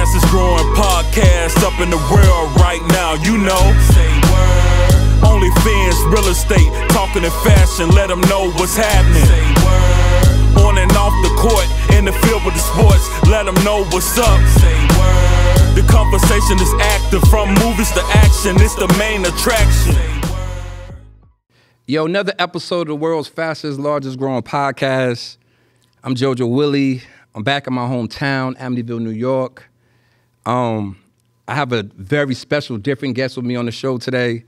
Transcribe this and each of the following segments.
fastest growing podcast up in the world right now, you know. Say word. Only fans, real estate, talking in fashion, let them know what's happening. Say word. On and off the court, in the field with the sports, let them know what's up. Say word. The conversation is active, from movies to action, it's the main attraction. Yo, another episode of the world's fastest, largest growing podcast. I'm Jojo Willie. I'm back in my hometown, Amityville, New York. I have a very special, different guest with me on the show today.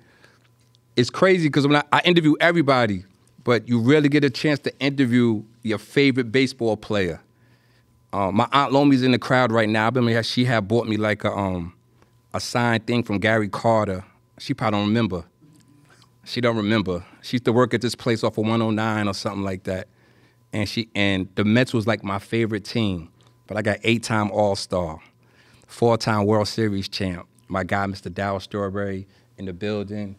It's crazy because when I interview everybody, but you rarely get a chance to interview your favorite baseball player. My Aunt Lomi's in the crowd right now. I remember she had bought me like a signed thing from Gary Carter. She probably don't remember. She don't remember. She used to work at this place off of 109 or something like that. And the Mets was like my favorite team. But I got 8-time All-Star, 4-time World Series champ. My guy, Mr. Darryl Strawberry, in the building.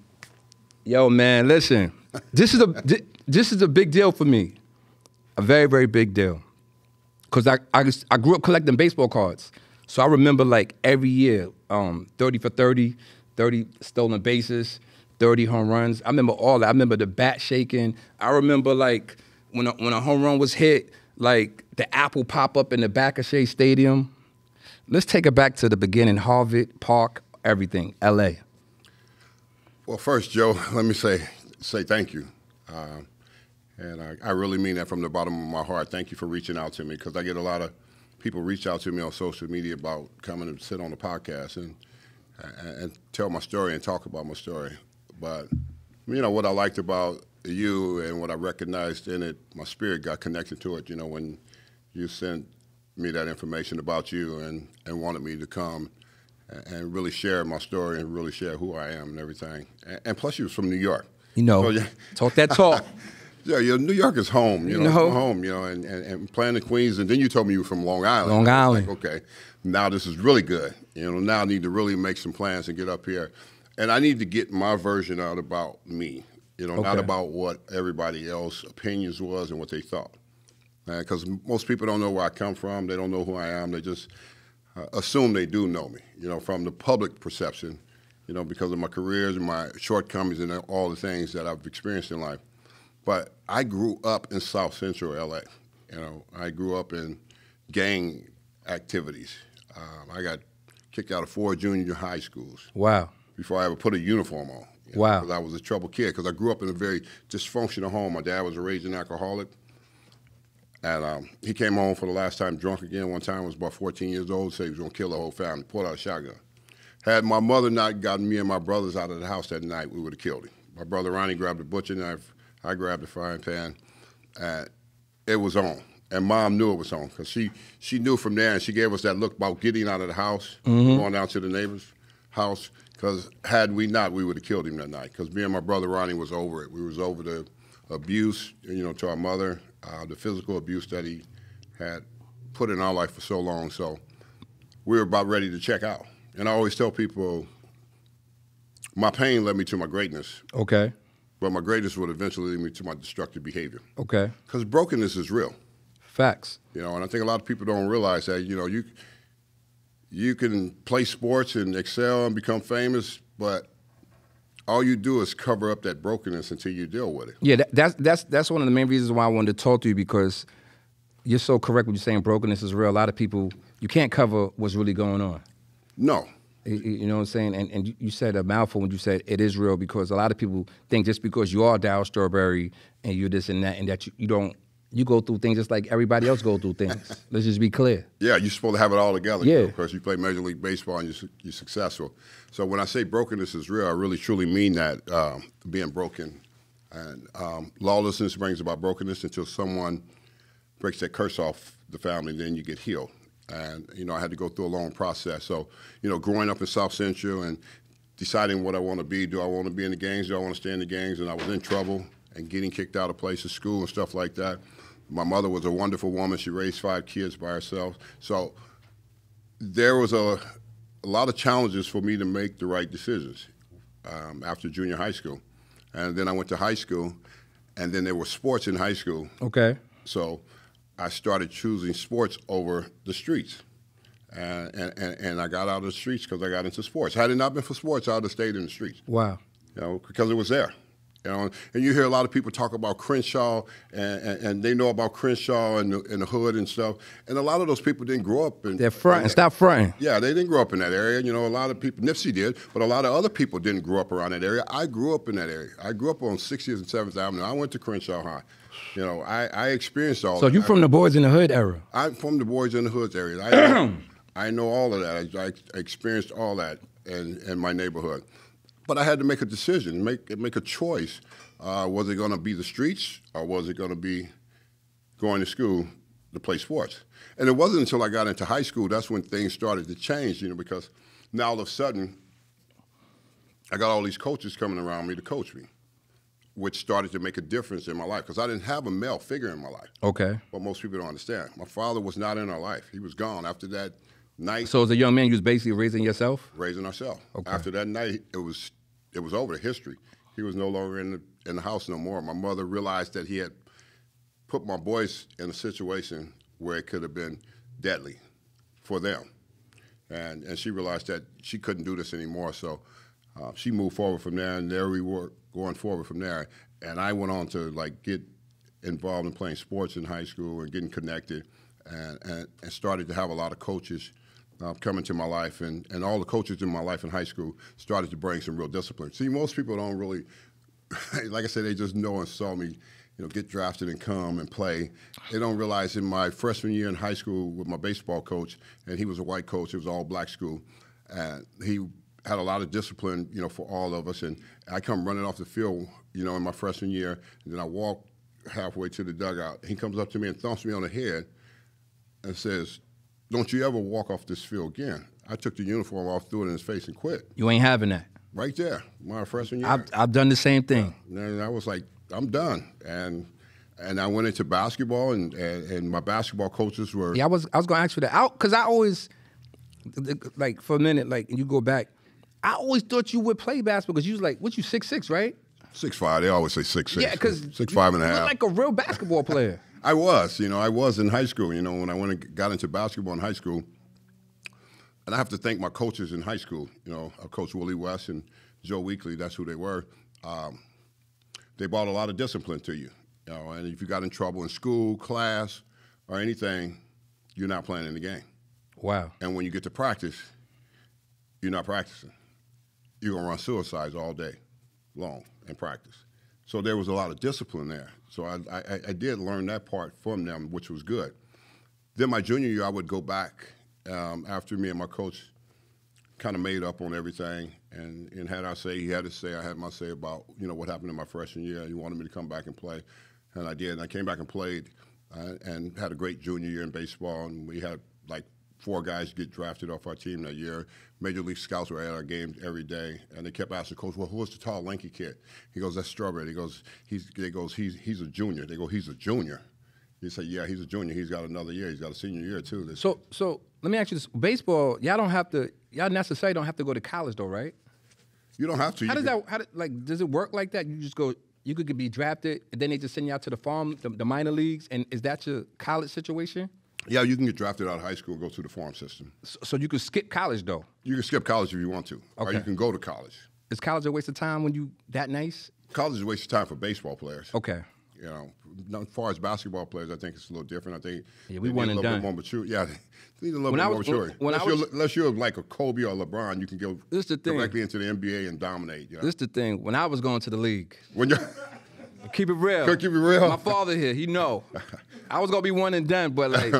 Yo, man, listen. This is a big deal for me. A very, very big deal. Because I grew up collecting baseball cards. So I remember like every year, 30 for 30, 30 stolen bases, 30 home runs. I remember all that. I remember the bat shaking. I remember like when a home run was hit, like the apple pop up in the back of Shea Stadium. Let's take it back to the beginning, Harvard, Park, everything, L.A. Well, first, Joe, let me say thank you. And I really mean that from the bottom of my heart. Thank you for reaching out to me, because I get a lot of people reach out to me on social media about coming and sit on the podcast and tell my story and talk about my story. But, you know, what I liked about you and what I recognized in it, my spirit got connected to it, you know, when you sent me that information about you and wanted me to come and really share my story and really share who I am and everything. And plus, you was from New York. You know, so, yeah. Talk that talk. Yeah, New York is home, you know, home, you know, and playing in Queens. And then you told me you were from Long Island. Long Island. Like, okay, now this is really good. You know, now I need to really make some plans and get up here. And I need to get my version out about me, you know, not about what everybody else's opinions was and what they thought. Because most people don't know where I come from. They don't know who I am. They just assume they do know me, you know, from the public perception, you know, because of my careers and my shortcomings and all the things that I've experienced in life. But I grew up in South Central L.A. You know, I grew up in gang activities. I got kicked out of 4 junior high schools. Wow. Before I ever put a uniform on. Wow. Because I was a trouble kid, because I grew up in a very dysfunctional home. My dad was a raging alcoholic. And he came home for the last time drunk again. One time, I was about 14 years old, said he was going to kill the whole family, pulled out a shotgun. Had my mother not gotten me and my brothers out of the house that night, we would have killed him. My brother Ronnie grabbed a butcher knife. I grabbed the frying pan, and it was on. And Mom knew it was on, because she knew from there, and she gave us that look about getting out of the house, going down to the neighbor's house, because had we not, we would have killed him that night, because me and my brother Ronnie was over it. We was over the abuse, you know, to our mother, the physical abuse that he had put in our life for so long. So we were about ready to check out. And I always tell people, my pain led me to my greatness. Okay. But my greatness would eventually lead me to my destructive behavior. Okay. Because brokenness is real. Facts. You know, and I think a lot of people don't realize that, you know, you can play sports and excel and become famous, but all you do is cover up that brokenness until you deal with it. Yeah, that's one of the main reasons why I wanted to talk to you, because you're so correct when you're saying brokenness is real. A lot of people, you can't cover what's really going on. No. You know what I'm saying? And you said a mouthful when you said it is real, because a lot of people think just because you are Darryl Strawberry and you're this and that you go through things just like everybody else go through things. Let's just be clear. Yeah, you're supposed to have it all together. Yeah. Because you play Major League Baseball and you're successful. So when I say brokenness is real, I really truly mean that, being broken. And lawlessness brings about brokenness until someone breaks that curse off the family, then you get healed. And, you know, I had to go through a long process. So, you know, growing up in South Central and deciding what I want to be. Do I want to be in the gangs? Do I want to stay in the gangs? And I was in trouble and getting kicked out of places, school and stuff like that. My mother was a wonderful woman. She raised 5 kids by herself. So there was a lot of challenges for me to make the right decisions after junior high school. And then I went to high school, and then there were sports in high school. Okay. So I started choosing sports over the streets. And I got out of the streets because I got into sports. Had it not been for sports, I would have stayed in the streets. Wow. You know, because it was there. You know, and you hear a lot of people talk about Crenshaw, and they know about Crenshaw and the hood and stuff. And a lot of those people didn't grow up in. They're fronting. Stop fronting. Yeah, they didn't grow up in that area. You know, a lot of people, Nipsey did, but a lot of other people didn't grow up around that area. I grew up in that area. I grew up on 60th and 7th Avenue. I went to Crenshaw High. You know, I experienced all that. So you from the Boys in the Hood era? I'm from the Boys in the Hoods area. I know all of that. I experienced all that in my neighborhood. But I had to make a decision, make a choice. Was it going to be the streets, or was it going to be going to school to play sports? And it wasn't until I got into high school that's when things started to change, you know, because now all of a sudden I got all these coaches coming around me to coach me, which started to make a difference in my life because I didn't have a male figure in my life. Okay. What most people don't understand. My father was not in our life. He was gone after that night. So as a young man, you was basically raising yourself? Raising ourselves. Okay. After that night, it was over to history. He was no longer in the house no more. My mother realized that he had put my boys in a situation where it could have been deadly for them. And she realized that she couldn't do this anymore. So she moved forward from there, and there we were going forward from there. And I went on to like get involved in playing sports in high school and getting connected and started to have a lot of coaches come into my life, and all the coaches in my life in high school started to bring some real discipline. See, most people don't really, like I said, they just know and saw me, you know, get drafted and come and play. They don't realize in my freshman year in high school with my baseball coach, and he was a white coach, it was all black school, and he had a lot of discipline, you know, for all of us. And I come running off the field, you know, in my freshman year, and then I walk halfway to the dugout. He comes up to me and thumps me on the head and says, "Don't you ever walk off this field again." I took the uniform off, threw it in his face, and quit. You ain't having that. Right there, my freshman year. I've done the same thing. And I was like, I'm done. And I went into basketball, and my basketball coaches were. Yeah, I was going to ask you that. Because I always, like, for a minute, like, and you go back, I always thought you would play basketball because you was like, what, you 6'6", right? 6'5". They always say 6'6". Yeah, because 6'5" and a half. You look like a real basketball player. I was in high school, you know, when I went and got into basketball in high school. And I have to thank my coaches in high school, you know, Coach Willie West and Joe Weekly, that's who they were. They brought a lot of discipline to you, you know, and if you got in trouble in school, class, or anything, you're not playing in the game. Wow. And when you get to practice, you're not practicing. You're going to run suicides all day long in practice. So there was a lot of discipline there. So I did learn that part from them, which was good. Then my junior year, I would go back after me and my coach kind of made up on everything. And had I say, he had to say, I had my say about, you know, what happened in my freshman year. He wanted me to come back and play. And I did. And I came back and played and had a great junior year in baseball. And we had like 4 guys get drafted off our team that year. Major League Scouts were at our games every day, and they kept asking Coach, "Well, who was the tall, lanky kid?" He goes, "That's Strawberry." He goes, "He's a junior." They go, "He's a junior." He said, "Yeah, he's a junior. He's got another year. He's got a senior year too." So let me ask you this: baseball, y'all necessarily don't have to go to college though, right? You don't have to. Does it work like that? You just go. You could be drafted, and then they just send you out to the farm, the minor leagues, and is that your college situation? Yeah, you can get drafted out of high school and go through the farm system. So you could skip college, though? You can skip college if you want to, okay. Or you can go to college. Is college a waste of time when you that nice? College is a waste of time for baseball players. Okay. You know, as far as basketball players, I think it's a little different. I think we one and done. A little bit more mature. Yeah, they need a little bit more maturity. Unless you're like a Kobe or LeBron, you can go directly into the NBA and dominate. You know? This is the thing. When I was going to the league. When you're keep it real. Keep it real. My father here, he know. I was going to be one and done, but like...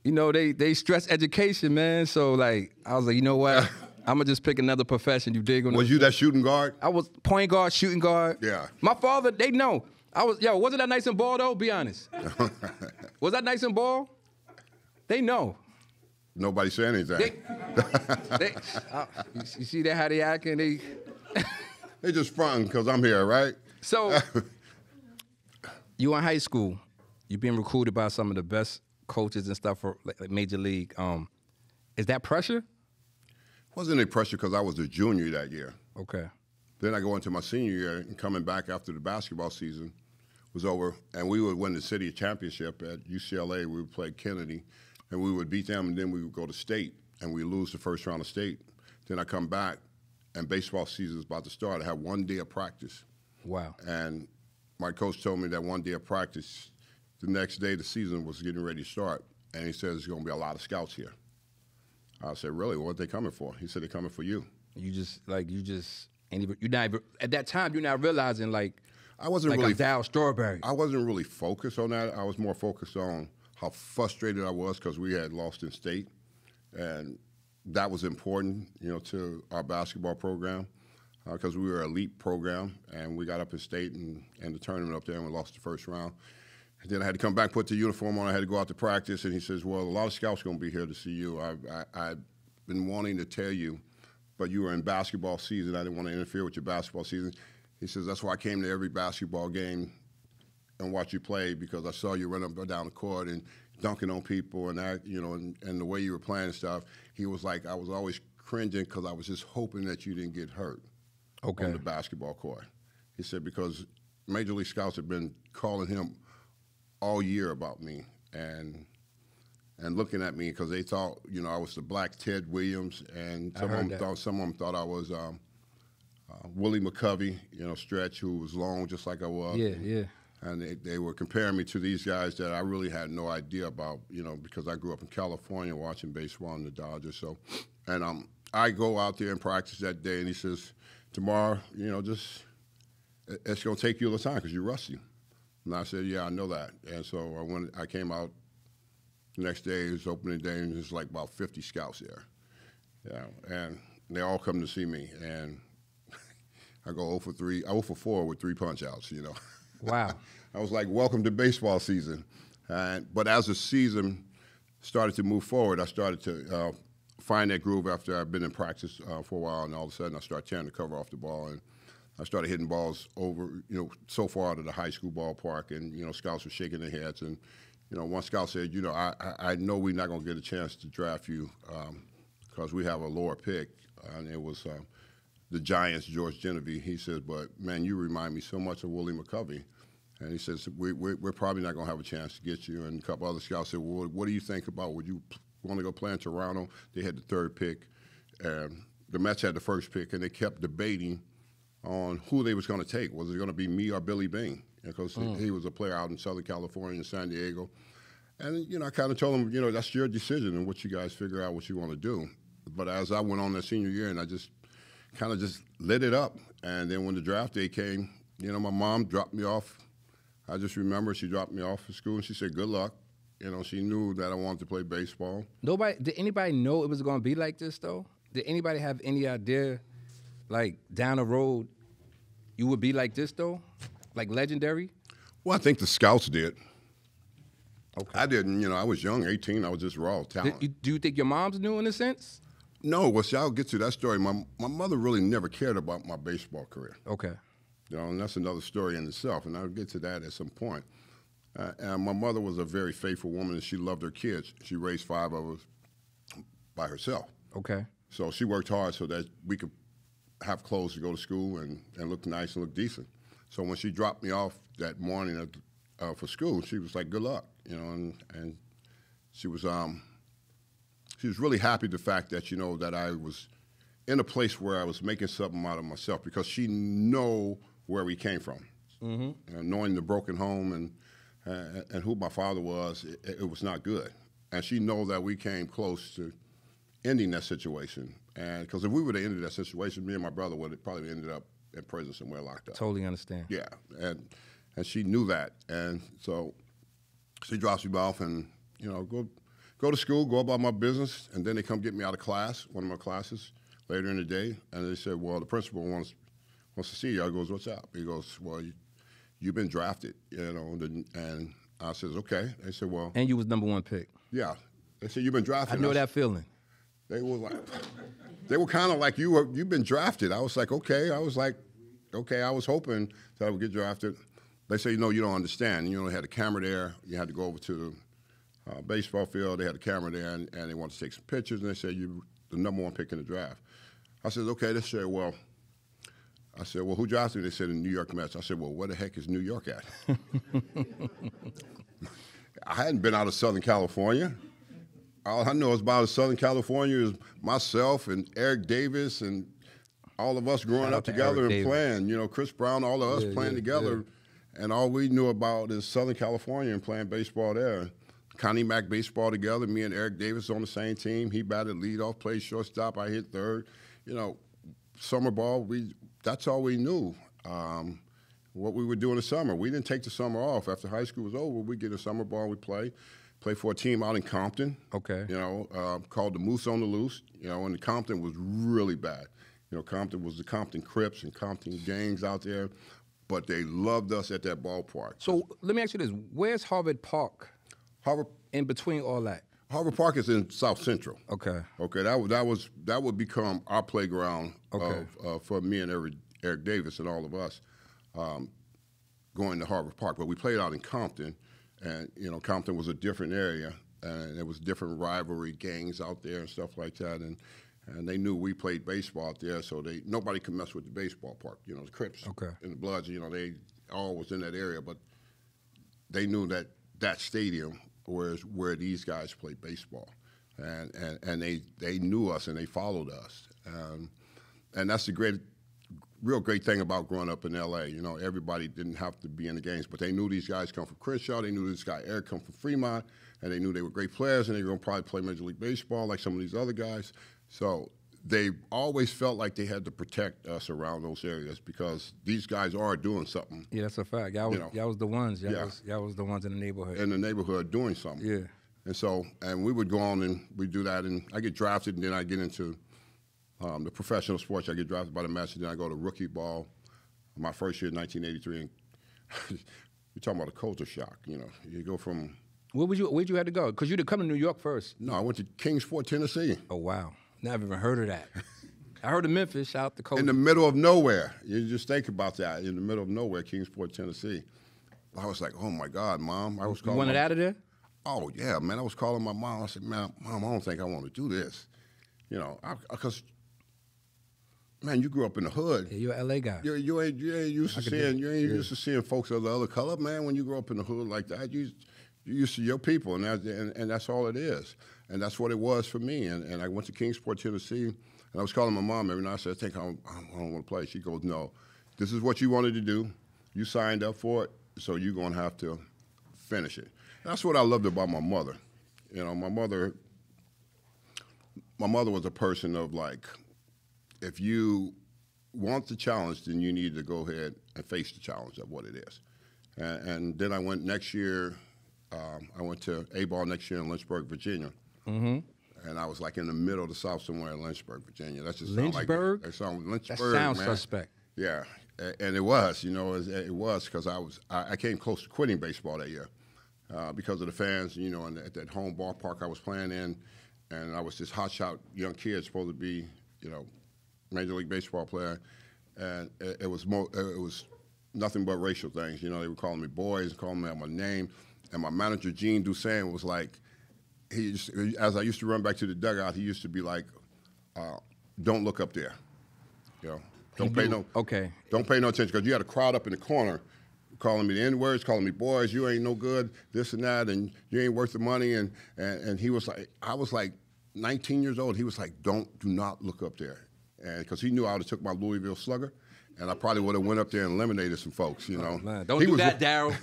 You know, they stress education, man. So, like, I was like, you know what? I'm going to just pick another profession. You dig? Was you that shooting guard? I was point guard, shooting guard. Yeah. My father, they know. Wasn't that nice and ball, though? Be honest. Was that nice and ball? They know. Nobody said anything. You see that, how they acting? They just fronting because I'm here, right? So, you in high school. You're being recruited by some of the best coaches and stuff for like Major League. Is that pressure? Wasn't it pressure because I was a junior that year. Okay. Then I go into my senior year and coming back after the basketball season was over, and we would win the city championship at UCLA. We would play Kennedy, and we would beat them, and then we would go to state, and we lose the first round of state. Then I come back, and baseball season is about to start. I have 1 day of practice. Wow. And my coach told me that 1 day of practice, the next day the season was getting ready to start, and he said there's going to be a lot of scouts here. I said, really? What are they coming for? He said, they're coming for you. You're not at that time. You're not realizing I wasn't really Darryl Strawberry. I wasn't really focused on that. I was more focused on how frustrated I was because we had lost in state, and that was important, to our basketball program because we were an elite program, and we got up in state and the tournament up there, and we lost the first round. And then I had to come back, put the uniform on. I had to go out to practice, and he says, well, a lot of scouts are going to be here to see you. I've been wanting to tell you, but you were in basketball season. I didn't want to interfere with your basketball season. He says, that's why I came to every basketball game and watch you play, because I saw you run up and down the court and dunking on people and that, and the way you were playing and stuff. He was like, I was always cringing because I was just hoping that you didn't get hurt on the basketball court. He said, because Major League Scouts have been calling him all year about me and looking at me because they thought, I was the black Ted Williams, and some of them thought I was Willie McCovey, stretch, who was long just like I was. Yeah. And they were comparing me to these guys that I really had no idea about, because I grew up in California watching baseball and the Dodgers. So, and I go out there and practice that day, and he says, tomorrow, it's going to take you a little time because you're rusty. And I said, yeah, I know that. And so I came out the next day, it was opening day, and there's like about 50 scouts there. And they all come to see me. And I go 0 for 3, 0 for 4 with 3 punch-outs, Wow. I was like, welcome to baseball season. But as the season started to move forward, I started to find that groove after I've been in practice for a while, and all of a sudden I started tearing the cover off the ball, and I started hitting balls over, so far out of the high school ballpark, and, scouts were shaking their heads. And, one scout said, I know we're not going to get a chance to draft you because we have a lower pick. And it was the Giants, George Genevieve. He says, but, man, you remind me so much of Willie McCovey. And he says, we're probably not going to have a chance to get you. And a couple other scouts said, well, what do you think about, would you want to go play in Toronto? They had the 3rd pick. And the Mets had the 1st pick, and they kept debating on who they was going to take. Was it going to be me or Billy Bean? Because he was a player out in Southern California and San Diego. And, I kind of told him, that's your decision and what you guys figure out what you want to do. But as I went on that senior year, and I just kind of just lit it up. And then when the draft day came, my mom dropped me off. I just remember she dropped me off at school, and she said, good luck. She knew that I wanted to play baseball. Did anybody know it was going to be like this, though? Did anybody have any idea, down the road, you would be like this, though? Like legendary? Well, I think the scouts did. Okay. I didn't, I was young, 18. I was just raw talent. Do you think your moms knew in a sense? No, well, see, I'll get to that story. My mother really never cared about my baseball career. Okay. And that's another story in itself, and I'll get to that at some point. And my mother was a very faithful woman, and she loved her kids. She raised 5 of us by herself. Okay. So she worked hard so that we could have clothes to go to school and look nice and look decent. So when she dropped me off that morning for school, she was like, good luck, and she was really happy the fact that, that I was in a place where I was making something out of myself, because she know where we came from. Mm-hmm. Knowing the broken home and who my father was, it was not good. And she know that we came close to ending that situation. And because if we would have ended that situation, me and my brother would have probably ended up in prison somewhere locked up. Totally understand. Yeah, and she knew that. And so she drops me off and, go to school, go about my business, and then they come get me out of class, one of my classes, later in the day, and they said, well, the principal wants to see you. I goes, what's up? He goes, well, you've been drafted, and I says, okay. They said, well. And you was #1 pick. Yeah. They said, you've been drafted. I know that feeling. They were kind of like, you've been drafted. I was like, okay. I was like, okay, I was hoping that I would get drafted. They say, you don't understand. They had a camera there. You had to go over to the baseball field. They had a camera there, and they wanted to take some pictures, and they said, you're the #1 pick in the draft. I said, okay. They said, well, who drafted me? They said, the New York Mets. I said, well, where the heck is New York at? I hadn't been out of Southern California. All I know is about Southern California is myself and Eric Davis and all of us growing up together and playing. You know, Chris Brown, all of us playing together. Yeah. And all we knew about is Southern California and playing baseball there. Connie Mack baseball together. Me and Eric Davis on the same team. He batted leadoff, played shortstop. I hit third. You know, summer ball, that's all we knew. What we would do in the summer. We didn't take the summer off. After high school was over, we'd get a summer ball and we'd play for a team out in Compton. Okay. You know, called the Moose on the Loose. You know, and the Compton was really bad. You know, Compton was the Compton Crips and Compton gangs out there, but they loved us at that ballpark. So let me ask you this: where's Harvard Park? Harvard, in between all that. Harvard Park is in South Central. Okay. Okay, that would become our playground for me and Eric Davis and all of us going to Harvard Park. But we played out in Compton, and you know, Compton was a different area, and there was different rivalry gangs out there and stuff like that, and they knew we played baseball out there, so nobody could mess with the baseball park. You know, the Crips and the Bloods, you know, they all was in that area, but they knew that stadium was where these guys played baseball, and they knew us and they followed us, and that's the real great thing about growing up in L.A. You know, everybody didn't have to be in the games, but they knew these guys come from Crenshaw, they knew this guy Eric come from Fremont, and they knew they were great players and they were going to probably play Major League Baseball like some of these other guys. So they always felt like they had to protect us around those areas because these guys are doing something. Yeah, that's a fact. Y'all was the ones. Y'all was the ones in the neighborhood. In the neighborhood doing something. Yeah. And we would go on and we'd do that, and I get drafted, and then I get into the professional sports. I get drafted by the Mets, and then I go to rookie ball my first year in 1983. And you're talking about a culture shock. You know, you go from. Where'd you have to go? Because you'd have come to New York first. No, I went to Kingsport, Tennessee. Oh, wow. Never even heard of that. I heard of Memphis, shout out to Kobe. In the middle of nowhere. You just think about that. In the middle of nowhere, Kingsport, Tennessee. I was like, oh, my God, Mom. I was calling. You wanted out of there? Oh, yeah, man. I was calling my mom. I said, man, Mom, I don't think I want to do this. You know, because, man, you grew up in the hood. Yeah, you're an L.A. guy. You ain't used to seeing folks of the other color, man. When you grow up in the hood like that, you're used to your people, and that's all it is. And that's what it was for me. And I went to Kingsport, Tennessee, and I was calling my mom every night. I said, I think I don't want to play. She goes, no, this is what you wanted to do. You signed up for it, so you're going to have to finish it. And that's what I loved about my mother. You know, my mother was a person of like, if you want the challenge, then you need to go ahead and face the challenge of what it is. And then I went next year. I went to A-ball next year in Lynchburg, Virginia. Mm-hmm. And I was like in the middle of the South somewhere in Lynchburg, Virginia. That just Lynchburg? Lynchburg, that sounds man. Suspect. Yeah, and it was, you know, it was because I came close to quitting baseball that year because of the fans, you know, and at that home ballpark I was playing in, and I was this hotshot young kid supposed to be, you know, Major League Baseball player, and it was nothing but racial things. You know, they were calling me boys, calling me out my name. And my manager, Gene Dusan, was like, as I used to run back to the dugout, he used to be like, don't look up there. You know, don't pay no attention, because you had a crowd up in the corner calling me the N-words, calling me boys, you ain't no good, this and that, and you ain't worth the money. And he was like, I was like 19 years old. He was like, do not look up there. And because he knew I would have took my Louisville Slugger, and I probably would have went up there and eliminated some folks, you know. Man. Don't do that, Darryl.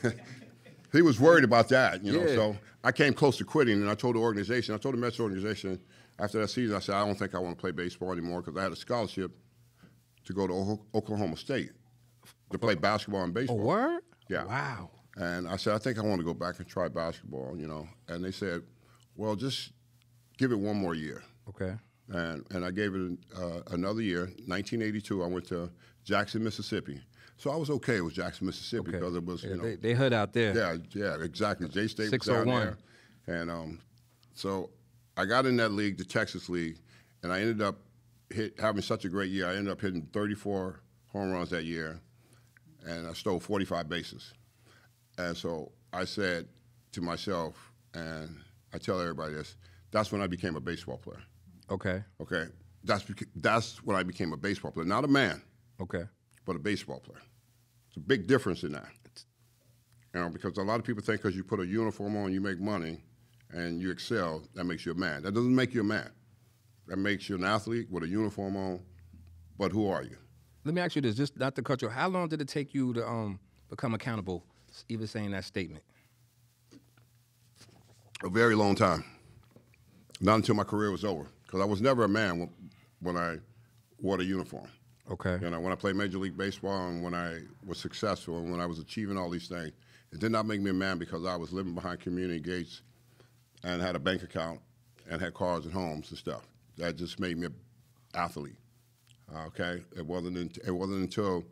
He was worried about that, you know, so I came close to quitting, and I told the Mets organization after that season, I said, I don't think I want to play baseball anymore, because I had a scholarship to go to Oklahoma State to play basketball and baseball. A word? Yeah. Wow. And I said, I think I want to go back and try basketball, you know. And they said, well, just give it one more year. Okay. And I gave it another year. 1982, I went to Jackson, Mississippi. So I was okay with Jackson, Mississippi, because it was, you know. They hood out there. Yeah, exactly. J-State was down there. And so I got in that league, the Texas League, and I ended up having such a great year. I ended up hitting 34 home runs that year, and I stole 45 bases. And so I said to myself, and I tell everybody this, that's when I became a baseball player. Okay. Okay. That's when I became a baseball player. Not a man. Okay. But a baseball player. It's a big difference in that. You know, because a lot of people think because you put a uniform on, you make money, and you excel, that makes you a man. That doesn't make you a man. That makes you an athlete with a uniform on, but who are you? Let me ask you this, just not to cut you. How long did it take you to become accountable, even saying that statement? A very long time. Not until my career was over, because I was never a man when I wore the uniform. Okay. You know, when I played Major League Baseball and when I was successful and when I was achieving all these things, it did not make me a man because I was living behind community gates and had a bank account and had cars and homes and stuff. That just made me an athlete. Okay, it wasn't until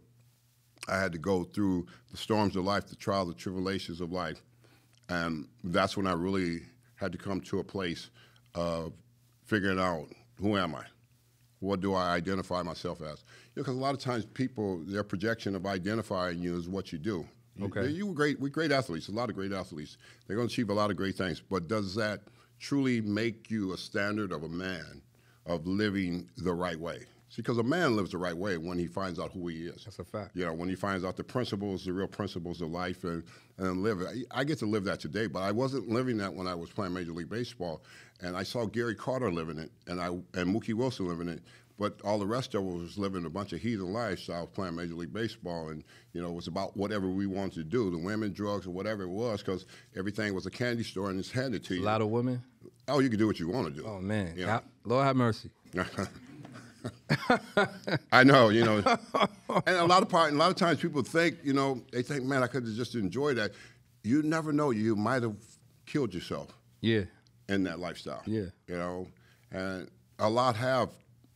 I had to go through the storms of life, the trials, the tribulations of life, and that's when I really had to come to a place of figuring out, who am I? What do I identify myself as? Because a lot of times people, their projection of identifying you is what you do. Okay. We're great athletes, a lot of great athletes. They're going to achieve a lot of great things, but does that truly make you a standard of a man of living the right way? See, because a man lives the right way when he finds out who he is. That's a fact. You know, when he finds out the principles, the real principles of life, and live it. I get to live that today, but I wasn't living that when I was playing Major League Baseball, and I saw Gary Carter living it, and Mookie Wilson living it, but all the rest of us was living a bunch of heathen lifestyles playing Major League Baseball, and you know, it was about whatever we wanted to do, the women, drugs, or whatever it was, because everything was a candy store and it's handed to you. A lot of women? Oh, you can do what you want to do. Oh, man. You know? Lord have mercy. I know, you know, and a lot of times people think, you know, they think, man, I could have just enjoyed that. You never know, you might have killed yourself. Yeah. In that lifestyle. Yeah. You know, and a lot have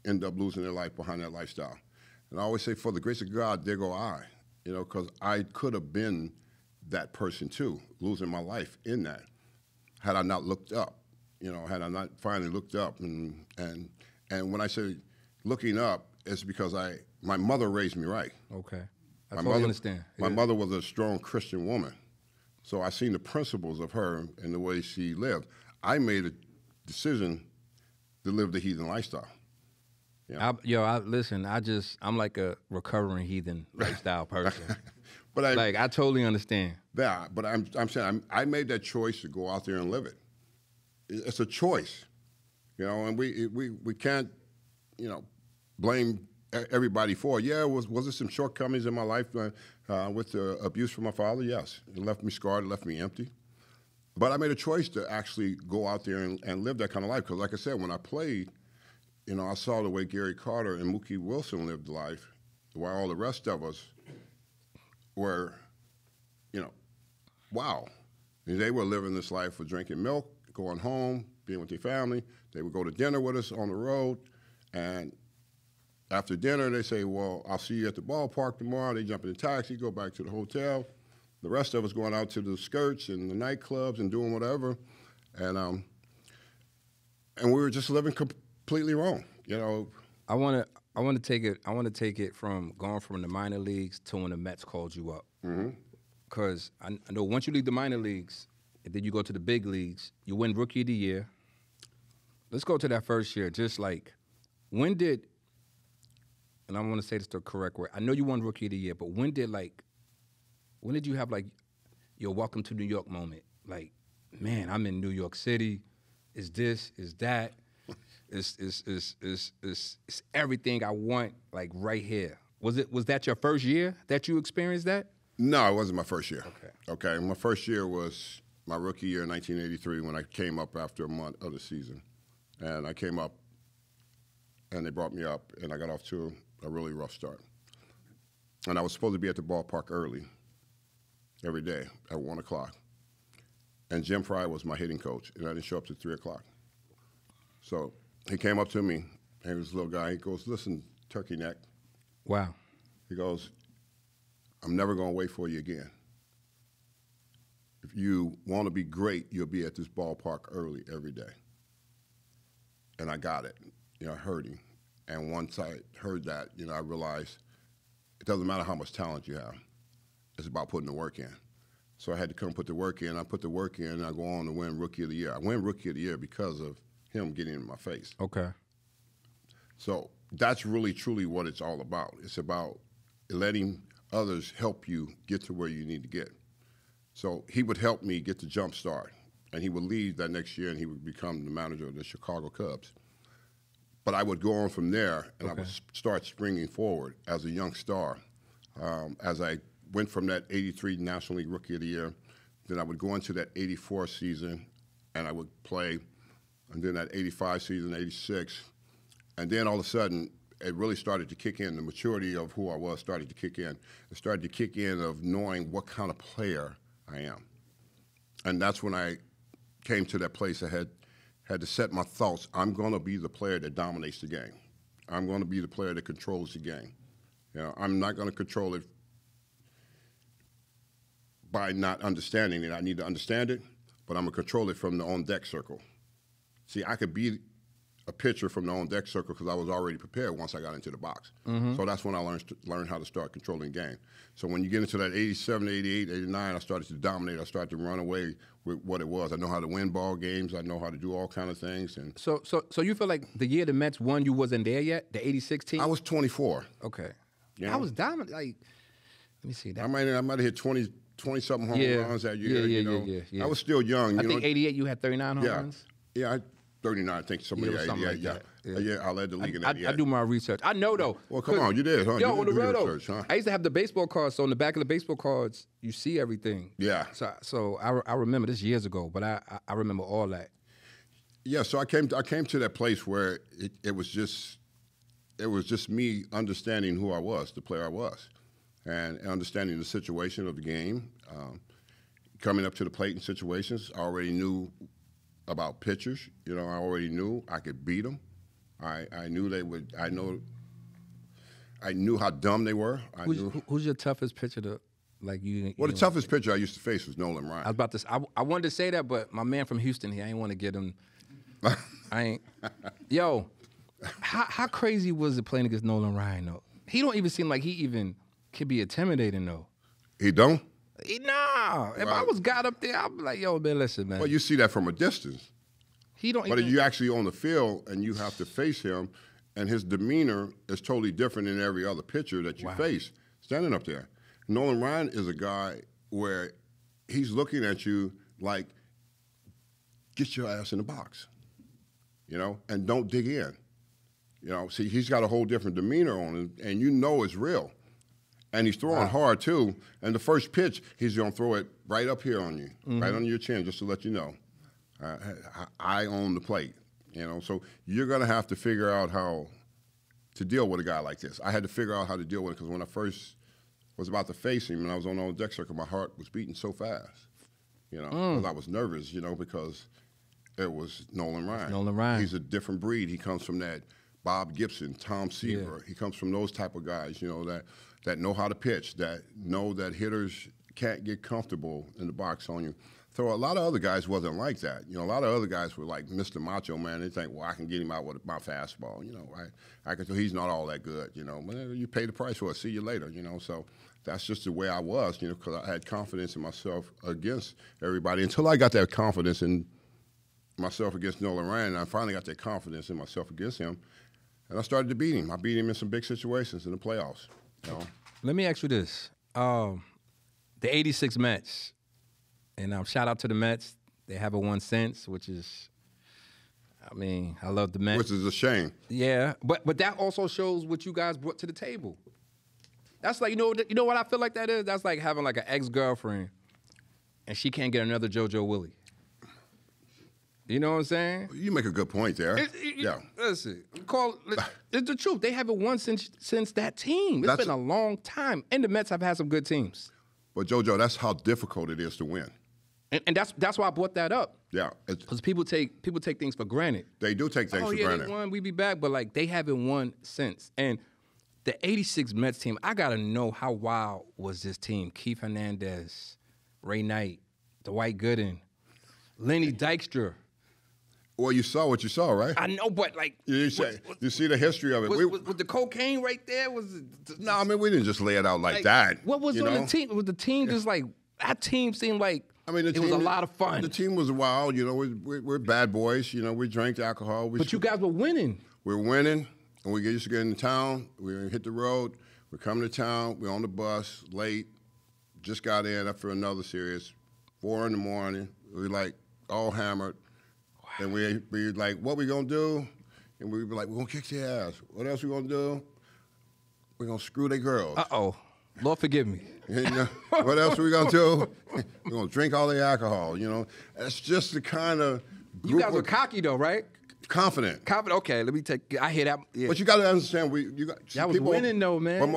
ended up losing their life behind that lifestyle. And I always say, for the grace of God, there go I. You know, because I could have been that person too, losing my life in that, had I not looked up. You know, had I not finally looked up, and when I say looking up, it's because my mother raised me right. Okay, I totally understand. My mother was a strong Christian woman, so I seen the principles of her and the way she lived. I made a decision to live the heathen lifestyle. Yeah. Listen, I'm like a recovering heathen lifestyle person. But I totally understand. Yeah, but I'm saying I made that choice to go out there and live it. It's a choice, you know, and we can't, you know, blame everybody for it. Yeah, was there some shortcomings in my life with the abuse from my father? Yes, it left me scarred, it left me empty. But I made a choice to actually go out there and live that kind of life. Because like I said, when I played, you know, I saw the way Gary Carter and Mookie Wilson lived life, while all the rest of us were, you know, wow. And they were living this life for drinking milk, going home, being with their family. They would go to dinner with us on the road. And after dinner, they say, well, I'll see you at the ballpark tomorrow. They jump in a taxi, go back to the hotel. The rest of us going out to the skirts and the nightclubs and doing whatever. And we were just living completely wrong, you know. I want to take it from going from the minor leagues to when the Mets called you up. Because I know once you leave the minor leagues and then you go to the big leagues, you win Rookie of the Year. Let's go to that first year. Just like, when did, and I want to say this the correct way, I know you won Rookie of the Year, but when did you have like your welcome to New York moment? Like, man, I'm in New York City. Is this, is that? It's everything I want, like right here. Was that your first year that you experienced that? No, it wasn't my first year. Okay. My first year was my rookie year in 1983 when I came up after a month of the season. And I came up and they brought me up and I got off to a really rough start. And I was supposed to be at the ballpark early every day at 1 o'clock. And Jim Fry was my hitting coach and I didn't show up till 3 o'clock. So he came up to me, and he was a little guy. He goes, listen, turkey neck. Wow. He goes, I'm never going to wait for you again. If you want to be great, you'll be at this ballpark early every day. And I got it. You know, I heard him. And once I heard that, you know, I realized it doesn't matter how much talent you have. It's about putting the work in. So I had to come put the work in. I put the work in, and I go on to win Rookie of the Year. I win Rookie of the Year because of him getting in my face. Okay. So that's really, truly what it's all about. It's about letting others help you get to where you need to get. So he would help me get the jump start and he would leave that next year, and he would become the manager of the Chicago Cubs. But I would go on from there, and I would start springing forward as a young star. As I went from that 83 National League Rookie of the Year, then I would go into that 84 season, and I would play, and then that 85 season, 86, and then all of a sudden, it really started to kick in. The maturity of who I was started to kick in. It started to kick in of knowing what kind of player I am. And that's when I came to that place. I had to set my thoughts. I'm going to be the player that dominates the game. I'm going to be the player that controls the game. You know, I'm not going to control it by not understanding it. I need to understand it, but I'm going to control it from the on-deck circle. See, I could be a pitcher from the on-deck circle because I was already prepared once I got into the box. So that's when I learned how to start controlling the game. So when you get into that 87, 88, 89, I started to dominate. I started to run away with what it was. I know how to win ball games. I know how to do all kind of things. And So you feel like the year the Mets won, you wasn't there yet? The 86 team? I was 24. Okay. You I know? was dominant. Like, let me see that. I might have hit 20-something home runs that year. Yeah. I was still young. I think 88 you had 39 home runs? Yeah, 39, I think somebody Yeah, had something 88. like that. Yeah, I led the league in that. I do my research. I know though. Well, come on, you did, huh? Yo, You on the did real though, research, huh? I used to have the baseball cards. So on the back of the baseball cards, you see everything. Yeah. So I remember this years ago, but I remember all that. Yeah, so I came to that place where it was just me understanding who I was, the player I was, and understanding the situation of the game. Coming up to the plate in situations, I already knew about pitchers. You know, I already knew I could beat them. I knew they would. I knew how dumb they were. Who's your toughest pitcher to like you? Well, the toughest pitcher I used to face was Nolan Ryan. I was about to. I wanted to say that, but my man from Houston here, I didn't want to get him. I ain't. Yo, how crazy was it playing against Nolan Ryan though? He don't even seem like he even could be intimidating though. He don't? Nah. If I was got up there, I'd be like, yo, man, listen, man. Well, you see that from a distance. He don't. But if you actually on the field and you have to face him, and his demeanor is totally different than every other pitcher that you face standing up there. Nolan Ryan is a guy where he's looking at you like, get your ass in the box, you know, and don't dig in. You know, see, he's got a whole different demeanor on him, and you know it's real. And he's throwing hard, too. And the first pitch, he's going to throw it right up here on you, right under your chin, just to let you know. I own the plate, you know. So you're going to have to figure out how to deal with a guy like this. I had to figure out how to deal with it because when I first was about to face him and I was on the deck circle, my heart was beating so fast, you know, because I was nervous, you know, because it was Nolan Ryan. Nolan Ryan. He's a different breed. He comes from that Bob Gibson, Tom Seaver. He comes from those type of guys, you know, that know how to pitch, that know that hitters can't get comfortable in the box on you. So a lot of other guys wasn't like that. You know, a lot of other guys were like Mr. Macho Man. They think, well, I can get him out with my fastball. You know, I can tell he's not all that good. You know, but you pay the price for it. See you later. You know, so that's just the way I was. You know, because I had confidence in myself against everybody until I got that confidence in myself against Nolan Ryan. And I finally got that confidence in myself against him, and I started to beat him. I beat him in some big situations in the playoffs. You know? Let me ask you this: the '86 Mets. And shout out to the Mets. They haven't won since, which is, I mean, I love the Mets. Which is a shame. Yeah, but that also shows what you guys brought to the table. That's like, you know what I feel like that is? That's like having like an ex-girlfriend, and she can't get another JoJo Willie. You know what I'm saying? You make a good point there. Yeah. Listen, it's the truth. They haven't won since that team. It's been a long time, and the Mets have had some good teams. But JoJo, that's how difficult it is to win. And that's why I brought that up. Yeah, because people take things for granted. They do take things for granted. They won, we be back, but like they haven't won since. And the '86 Mets team, I gotta know how wild was this team? Keith Hernandez, Ray Knight, Dwight Gooden, Lenny Dykstra. Well, you saw what you saw, right? I know, but like you see the history of it. Was the cocaine right there? No, I mean we didn't just lay it out like that. What was on the team? Was the team just like that? Team seemed like. I mean, it was a lot of fun. The team was wild. You know, we're bad boys. You know, we drank alcohol. But you guys were winning. We're winning, and we used to get into town. We hit the road. We're coming to town. We're on the bus, late. Just got in after another series, 4 in the morning. We're like all hammered. Wow. And we like, what we gonna do? And we were like, we're gonna kick their ass. What else we gonna do? We're gonna screw their girls. Uh-oh. Lord forgive me. You know, what else we gonna do? We're gonna drink all the alcohol, you know. That's just the kind of group. You guys were cocky though, right? Confident. Confident. Okay, let me take. I hear that. Yeah. But you got to understand, that was winning though, man. But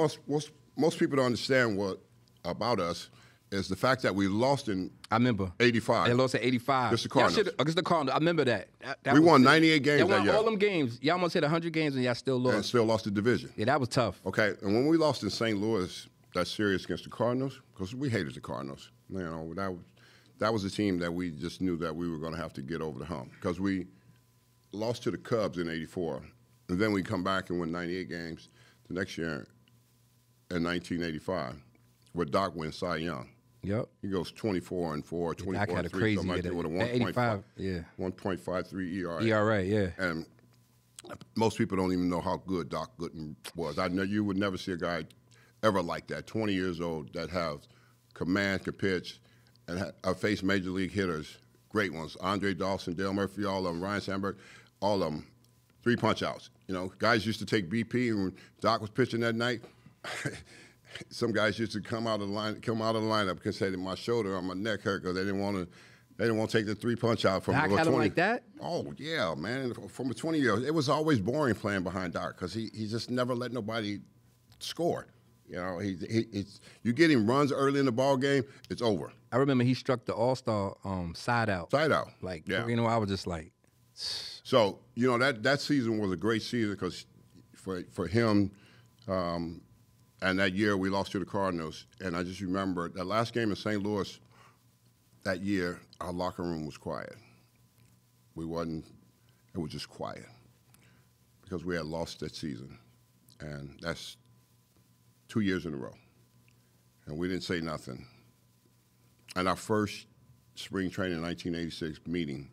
most people don't understand what about us is the fact that we lost in. I remember 85. They lost at 85. Against the Cardinals. Against the Cardinals. I remember that. We won 98 games that year. year. All them games. Y'all almost hit 100 games and y'all still lost. And still lost the division. Yeah, that was tough. Okay, and when we lost in St. Louis, that series against the Cardinals, because we hated the Cardinals. You know, that was a team that we just knew that we were going to have to get over the hump because we lost to the Cubs in '84, and then we come back and win 98 games the next year in 1985, where Doc wins Cy Young. Yep. He goes 24-4, 24-3, had a crazy something like that, with a 1.53 ERA. ERA, yeah. And most people don't even know how good Doc Gooden was. I know you would never see a guy ever like that, 20 years old, that has command, can pitch, and face major league hitters, great ones. Andre Dawson, Dale Murphy, all of them, Ryan Sandberg, all of them, 3 punch-outs. You know, guys used to take BP, and when Doc was pitching that night, some guys used to come out of the lineup because they said my shoulder or my neck hurt because they didn't want to take the 3 punch-out from Doc had 20. Him like that? Oh, yeah, man. From a 20-year-old, it was always boring playing behind Doc because he just never let nobody score. You know, you get him runs early in the ball game, it's over. I remember he struck the All-Star side out. Side out. Like, yeah. You know, I was just like. So, you know, that season was a great season because for him, and that year we lost to the Cardinals. And I just remember that last game in St. Louis that year, our locker room was quiet. It was just quiet because we had lost that season. And that's 2 years in a row. And we didn't say nothing. And our first spring training 1986 meeting,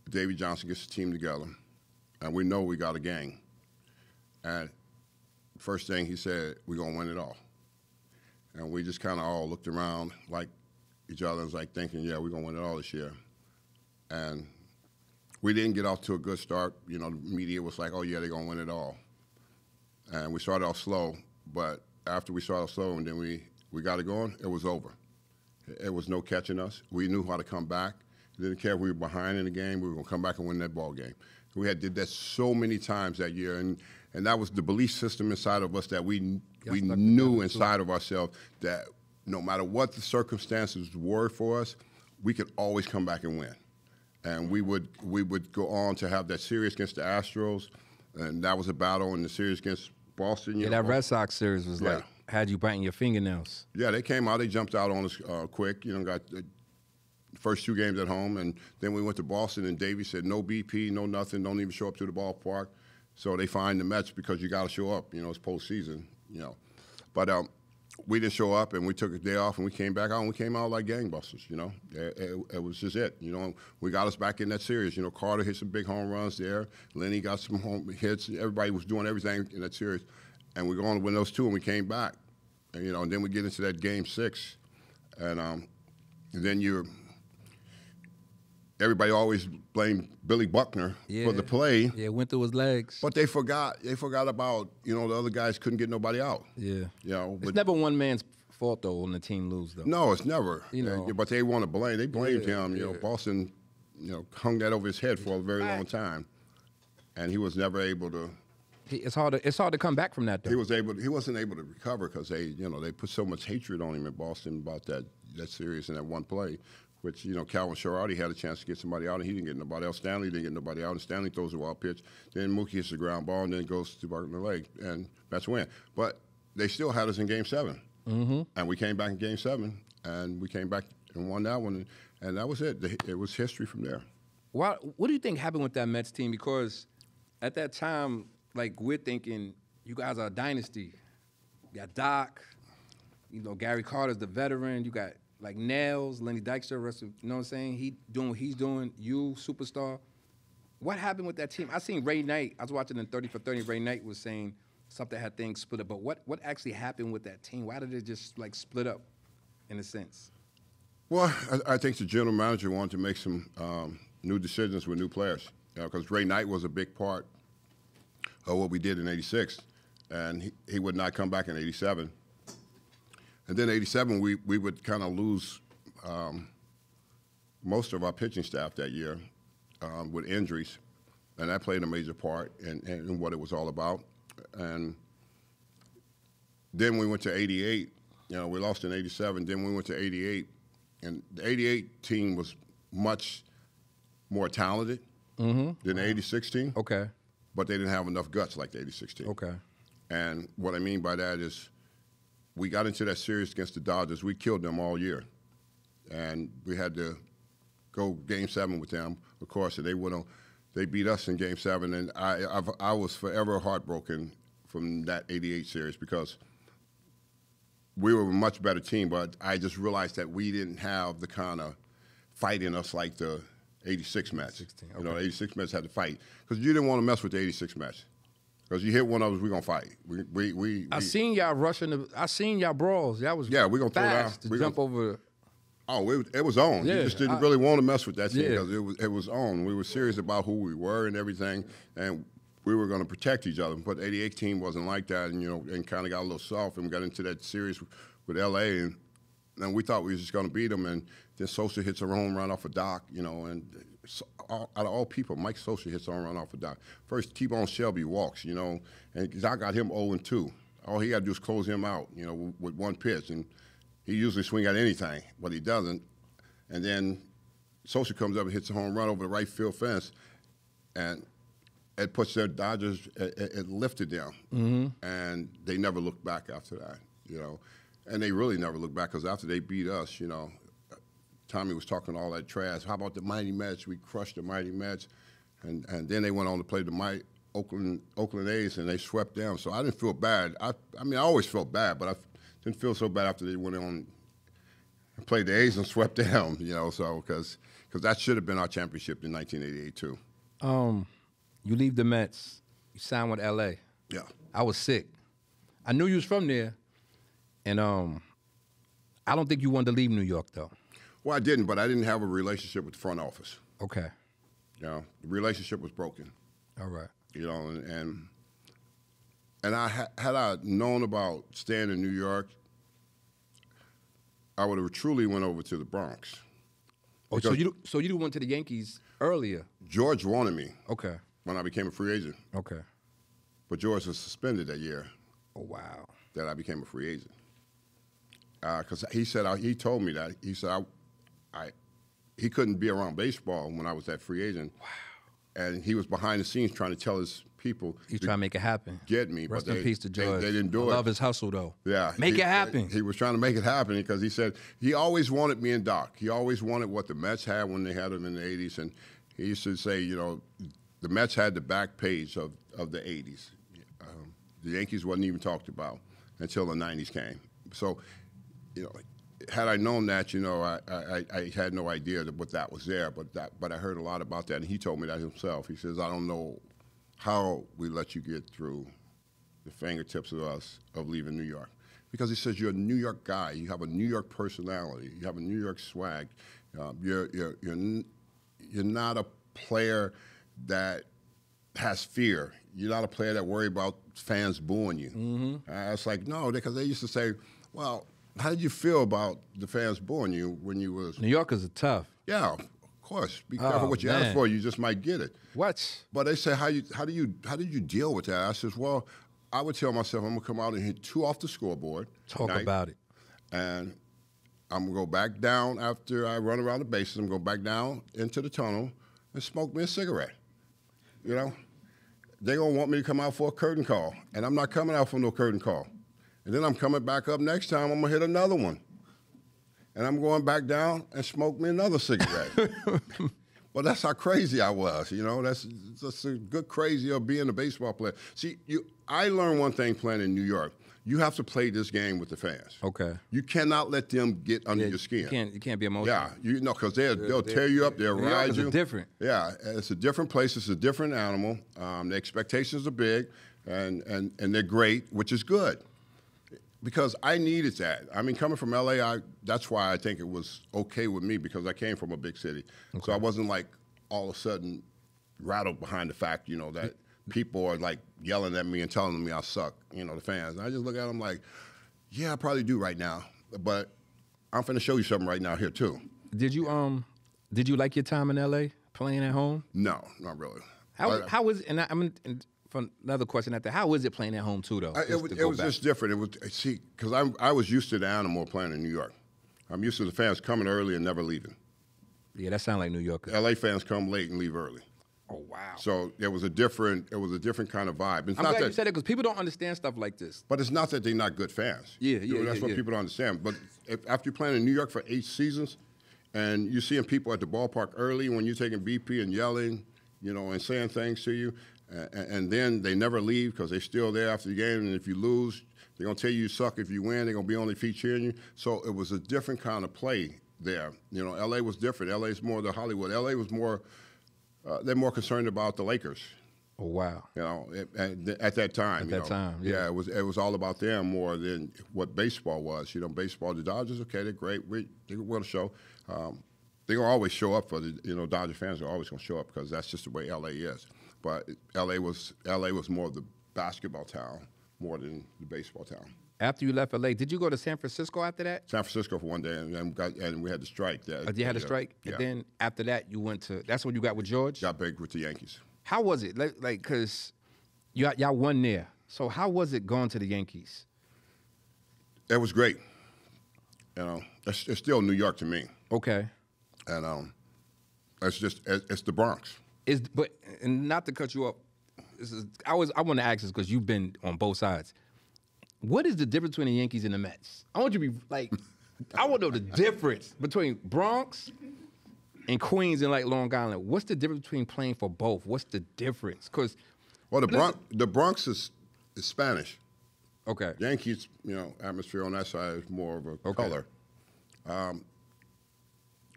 Davey Johnson gets the team together, and we know we got a gang. And first thing he said, we're going to win it all. And we just kind of all looked around like each other and was like thinking, yeah, we're going to win it all this year. And we didn't get off to a good start. You know, the media was like, oh, yeah, they're going to win it all. And we started off slow. But after we started slow and then we got it going, it was over. It was no catching us. We knew how to come back. Didn't care if we were behind in the game. We were going to come back and win that ball game. We did that so many times that year, and that was the belief system inside of us that we knew inside of ourselves that no matter what the circumstances were for us, we could always come back and win. And we would go on to have that series against the Astros, and that was a battle in the series against Boston. Yeah, that Red Sox series was like, had you biting your fingernails. Yeah, they came out, they jumped out on us quick, you know, got the first 2 games at home, and then we went to Boston, and Davey said, no BP, no nothing, don't even show up to the ballpark. So they fined the Mets because you got to show up, you know, it's postseason, you know. But we didn't show up, and we took a day off, and we came back out, and we came out like gangbusters, you know. It was just it, you know. We got us back in that series. You know, Carter hit some big home runs there. Lenny got some home hits. Everybody was doing everything in that series. And we go on to win those 2, and we came back. And, you know, and then we get into that game 6. And then everybody always blamed Billy Buckner for the play. Yeah, went through his legs. But they forgot about, you know, the other guys couldn't get nobody out. Yeah. You know, it's never one man's fault, though, when the team lose, though. No, it's never. You know. But they want to blame. They blamed him. You know, Boston, you know, hung that over his head for a very long time. And he was never able to. It's hard to come back from that, though. He wasn't able to recover because they put so much hatred on him in Boston about that series and that one play, which, you know, Calvin Sherrod had a chance to get somebody out, and he didn't get nobody else. Stanley didn't get nobody out, and Stanley throws a wild pitch. Then Mookie hits the ground ball, and then goes to Barton the leg, and that's win. But they still had us in Game 7, and we came back in Game 7, and we came back and won that one, and that was it. It was history from there. What do you think happened with that Mets team? Because at that time, like, we're thinking, you guys are a dynasty. You got Doc, you know, Gary Carter's the veteran. You got, like, Nails, Lenny Dykstra, you know what I'm saying? He doing what he's doing. You, superstar. What happened with that team? I seen Ray Knight. I was watching in 30 for 30. Ray Knight was saying something had things split up. But what actually happened with that team? Why did it just, like, split up, in a sense? Well, I think the general manager wanted to make some new decisions with new players. Because Ray Knight was a big part of what we did in '86, and he would not come back in '87. And then '87, we would kind of lose most of our pitching staff that year with injuries, and that played a major part in what it was all about. And then we went to '88. We lost in '87. Then we went to '88, and the '88 team was much more talented than the '86 team. Okay. But they didn't have enough guts like the '86 team. Okay. And what I mean by that is we got into that series against the Dodgers. We killed them all year. And we had to go Game 7 with them, of course, and they beat us in Game 7. And I was forever heartbroken from that '88 series because we were a much better team, but I just realized that we didn't have the kind of fight in us like the '86 match. Okay. The '86 match had to fight because you didn't want to mess with the '86 match. Because you hit one of us, we're gonna fight. I seen y'all rushing. I seen y'all brawls. Y'all was we're gonna fast throw down. to jump over. Oh, it was on. Yeah, you just didn't really want to mess with that team Yeah. because it was on. We were serious about who we were and everything, and we were going to protect each other. But the '88 team wasn't like that, and kind of got a little soft, and we got into that series with LA, and we thought we was just going to beat them, and then Sosa hits a home run off a Doc, and out of all people, Mike Sosa hits a home run off a Doc. First, T-Bone Shelby walks, and Doc got him 0-2. All he got to do is close him out, with one pitch, and he usually swing at anything, but he doesn't. And then Sosa comes up and hits a home run over the right field fence, and it puts their Dodgers, it lifted them, and they never looked back after that, And they really never looked back because after they beat us, Tommy was talking all that trash. How about the Mighty Mets? We crushed the Mighty Mets. And then they went on to play the Oakland A's, and they swept them. So I didn't feel bad. I always felt bad, but I didn't feel so bad after they went on and played the A's and swept them, so because that should have been our championship in 1988 too. You leave the Mets. You sign with L.A. Yeah. I was sick. I knew you was from there, and I don't think you wanted to leave New York though. Well, I didn't, but I didn't have a relationship with the front office. Okay. The relationship was broken. All right. And had I known about staying in New York, I would have truly went over to the Bronx. Oh, so you went to the Yankees earlier? George wanted me. Okay. When I became a free agent. Okay. But George was suspended that year. Oh wow. That I became a free agent. Because he told me that he said he couldn't be around baseball when I was that free agent. Wow. And he was behind the scenes trying to tell his people. He's trying to make it happen. Get me. Rest but in peace to George. They didn't do it. I love his hustle, though. Yeah. Make it happen. He was trying to make it happen because he said he always wanted me and Doc. He always wanted what the Mets had when they had them in the 80s. And he used to say, the Mets had the back page of the 80s. The Yankees wasn't even talked about until the 90s came. So, had I known that, I had no idea what that was there, but I heard a lot about that, and he told me that himself. He says, I don't know how we let you get through the fingertips of us of leaving New York. Because he says, you're a New York guy. You have a New York personality. You have a New York swag. You're not a player that has fear. You're not a player that worry about fans booing you. Mm-hmm. I was like, no, because they used to say, well, how did you feel about the fans booing you when you was... New Yorkers are tough. Yeah, of course. Be careful what you ask for. You just might get it. What? But they say, how did you deal with that? I says, well, I would tell myself I'm going to come out and hit 2 off the scoreboard. Talk about it. And I'm going to go back down after I run around the bases. I'm going to go back down into the tunnel and smoke me a cigarette. They're going to want me to come out for a curtain call. And I'm not coming out for no curtain call. And then I'm coming back up next time, I'm going to hit another one. And I'm going back down and smoke me another cigarette. But that's how crazy I was, That's a good crazy of being a baseball player. See, I learned one thing playing in New York. You have to play this game with the fans. Okay. You cannot let them get under your skin. You can't be emotional. Yeah, because they'll tear you up, they'll ride you. It's different. Yeah, it's a different place. It's a different animal. The expectations are big, and they're great, which is good. Because I needed that. I mean, coming from LA, that's why I think it was okay with me, because I came from a big city. Okay. So I wasn't like all of a sudden rattled behind the fact, you know, that people are like yelling at me and telling me I suck, you know, the fans. And I just look at them like, yeah, I probably do right now, but I'm finna show you something right now here too. Did you like your time in LA playing at home? No, not really. How was it? And I mean, for another question after, how is it playing at home too, though? It was just different. It was, see, because I was used to the animal playing in New York. I'm used to the fans coming early and never leaving. Yeah, that sounds like New York. LA fans come late and leave early. Oh wow! So it was a different kind of vibe. It's I'm not glad that, you said it, because people don't understand stuff like this. But it's not that they're not good fans. Yeah, That's what people don't understand. But after you're playing in New York for 8 seasons, and you're seeing people at the ballpark early when you're taking BP and yelling, you know, and saying things to you, and then they never leave because they're still there after the game. And if you lose, they're gonna tell you suck. If you win, they're gonna be on their feet cheering you. So it was a different kind of play there. You know, LA was different. LA's more the Hollywood. LA was more. They're more concerned about the Lakers. Oh wow! You know, at that time. Yeah. It was all about them more than what baseball was. You know, baseball, the Dodgers, okay, they're great. They're going to show. They're gonna always show up for the Dodger fans are always gonna show up because that's just the way LA is. But LA was more the basketball town more than the baseball town. After you left LA, did you go to San Francisco after that? San Francisco for one day, and we had to strike. You had a strike? Yeah. And then after that, you went to, that's when you got with George? Got big with the Yankees. How was it? Like, because y'all won there. So how was it going to the Yankees? It was great. You know, it's still New York to me. Okay. And it's the Bronx. And not to cut you up, I want to ask this because you've been on both sides. What is the difference between the Yankees and the Mets? I want you to be like, I want to know the difference between Bronx and Queens and like Long Island. What's the difference between playing for both? What's the difference? Because the Bronx is Spanish. Okay. Yankees, you know, atmosphere on that side is more of a color.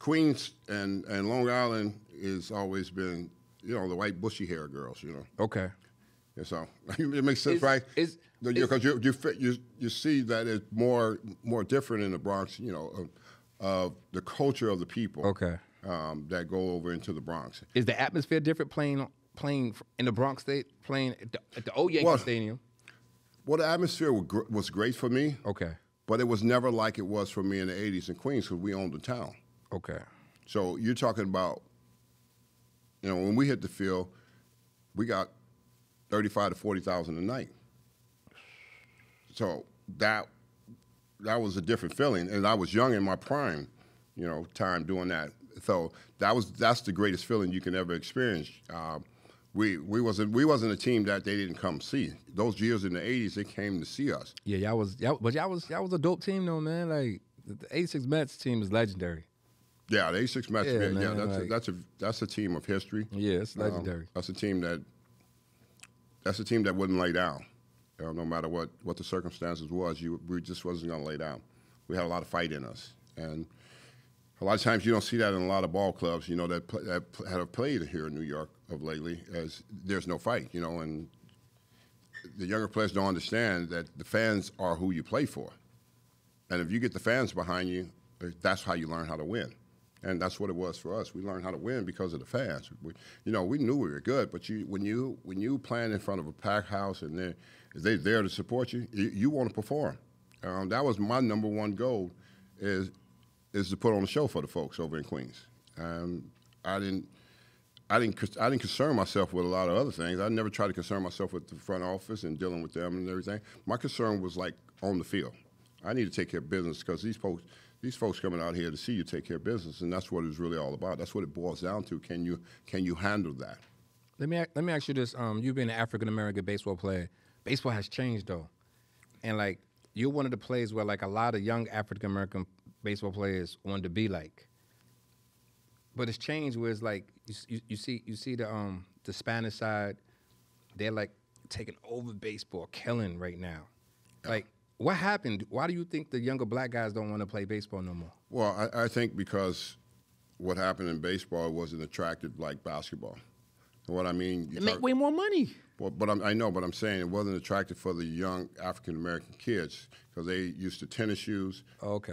Queens and Long Island has always been, you know, the white bushy hair girls, you know. Okay. And so it makes sense, right? Because you see that it's more different in the Bronx, you know, of the culture of the people. Okay. That go over into the Bronx. Is the atmosphere different playing in the Bronx state, playing at the old Yankee Stadium? Well, the atmosphere was great for me. Okay. But it was never like it was for me in the 80s in Queens because we owned the town. Okay. So you're talking about, you know, when we hit the field, we got 35 to 40,000 a night. So that was a different feeling, and I was young in my prime, you know, time doing that. So that's the greatest feeling you can ever experience. We wasn't a team that they didn't come see. Those years in the 80s, they came to see us. Yeah, y'all was a dope team though, man. Like the '86 Mets team is legendary. Yeah, the '86 Mets. Yeah, man, that's a team of history. Yeah, it's legendary. That's a team that wouldn't lay down. You know, no matter what the circumstances was, we just wasn't going to lay down. We had a lot of fight in us, and a lot of times you don't see that in a lot of ball clubs. You know that have played here in New York of lately, as there's no fight. You know, and the younger players don't understand that the fans are who you play for, and if you get the fans behind you, that's how you learn how to win. And that's what it was for us. We learned how to win because of the fans. We knew we were good, but when you playing in front of a packed house and they're there to support you, you want to perform. That was my number one goal, is to put on a show for the folks over in Queens. I didn't concern myself with a lot of other things. I never tried to concern myself with the front office and dealing with them and everything. My concern was like on the field. I need to take care of business because these folks coming out here to see you take care of business, and that's what it's really all about. That's what it boils down to. Can you handle that? Let me ask you this. You've been an African American baseball player. Baseball has changed though, and like you're one of the players where like a lot of young African American baseball players wanted to be like. But it's changed where it's like you see the Spanish side, they're like taking over baseball, killing right now. Yeah. Like, what happened? Why do you think the younger black guys don't want to play baseball no more? Well, I think because what happened in baseball wasn't attractive like basketball. And what I mean, they make way more money. I know, but I'm saying it wasn't attractive for the young African American kids because they used to tennis shoes,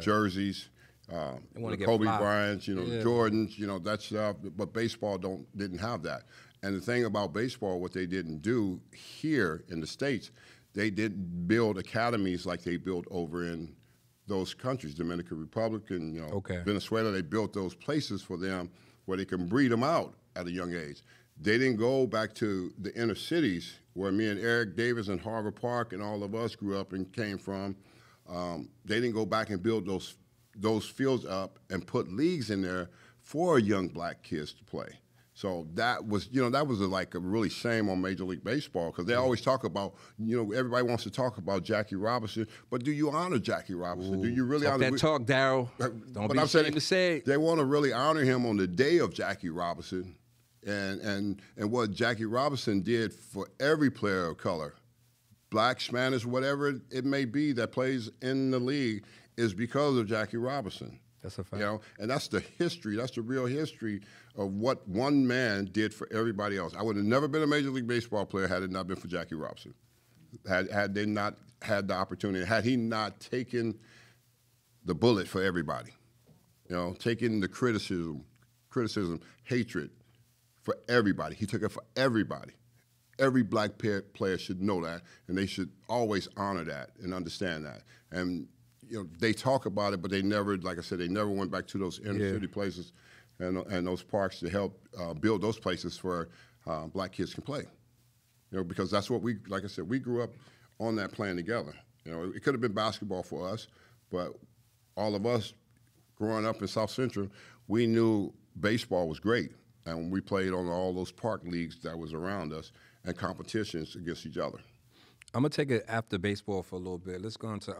jerseys, Kobe Bryant's, Jordans, that stuff. But baseball didn't have that. And the thing about baseball, what they didn't do here in the States, they didn't build academies like they built over in those countries, Dominican Republic and Venezuela. They built those places for them where they can breed them out at a young age. They didn't go back to the inner cities where me and Eric Davis and Harvard Park and all of us grew up and came from. They didn't go back and build those fields up and put leagues in there for young black kids to play. So that was, like a really shame on Major League Baseball because they always talk about, everybody wants to talk about Jackie Robinson, but do you honor Jackie Robinson? Do you really honor that talk, Darryl? Don't be ashamed to say it. They want to really honor him on the day of Jackie Robinson, and what Jackie Robinson did for every player of color, black, Spanish, whatever it may be that plays in the league, is because of Jackie Robinson. That's a fact. And that's the history. That's the real history of what one man did for everybody else. I would have never been a Major League Baseball player had it not been for Jackie Robinson. Had they not had the opportunity, had he not taken the bullet for everybody, taking the criticism, hatred for everybody. He took it for everybody. Every black player should know that, and they should always honor that and understand that. And they talk about it, but they never, like I said, they never went back to those inner city places and those parks to help build those places where black kids can play. Because that's what like I said, we grew up on that playing together. It could have been basketball for us, but all of us growing up in South Central, we knew baseball was great. And we played on all those park leagues that was around us and competitions against each other. I'm going to take it after baseball for a little bit. Let's go into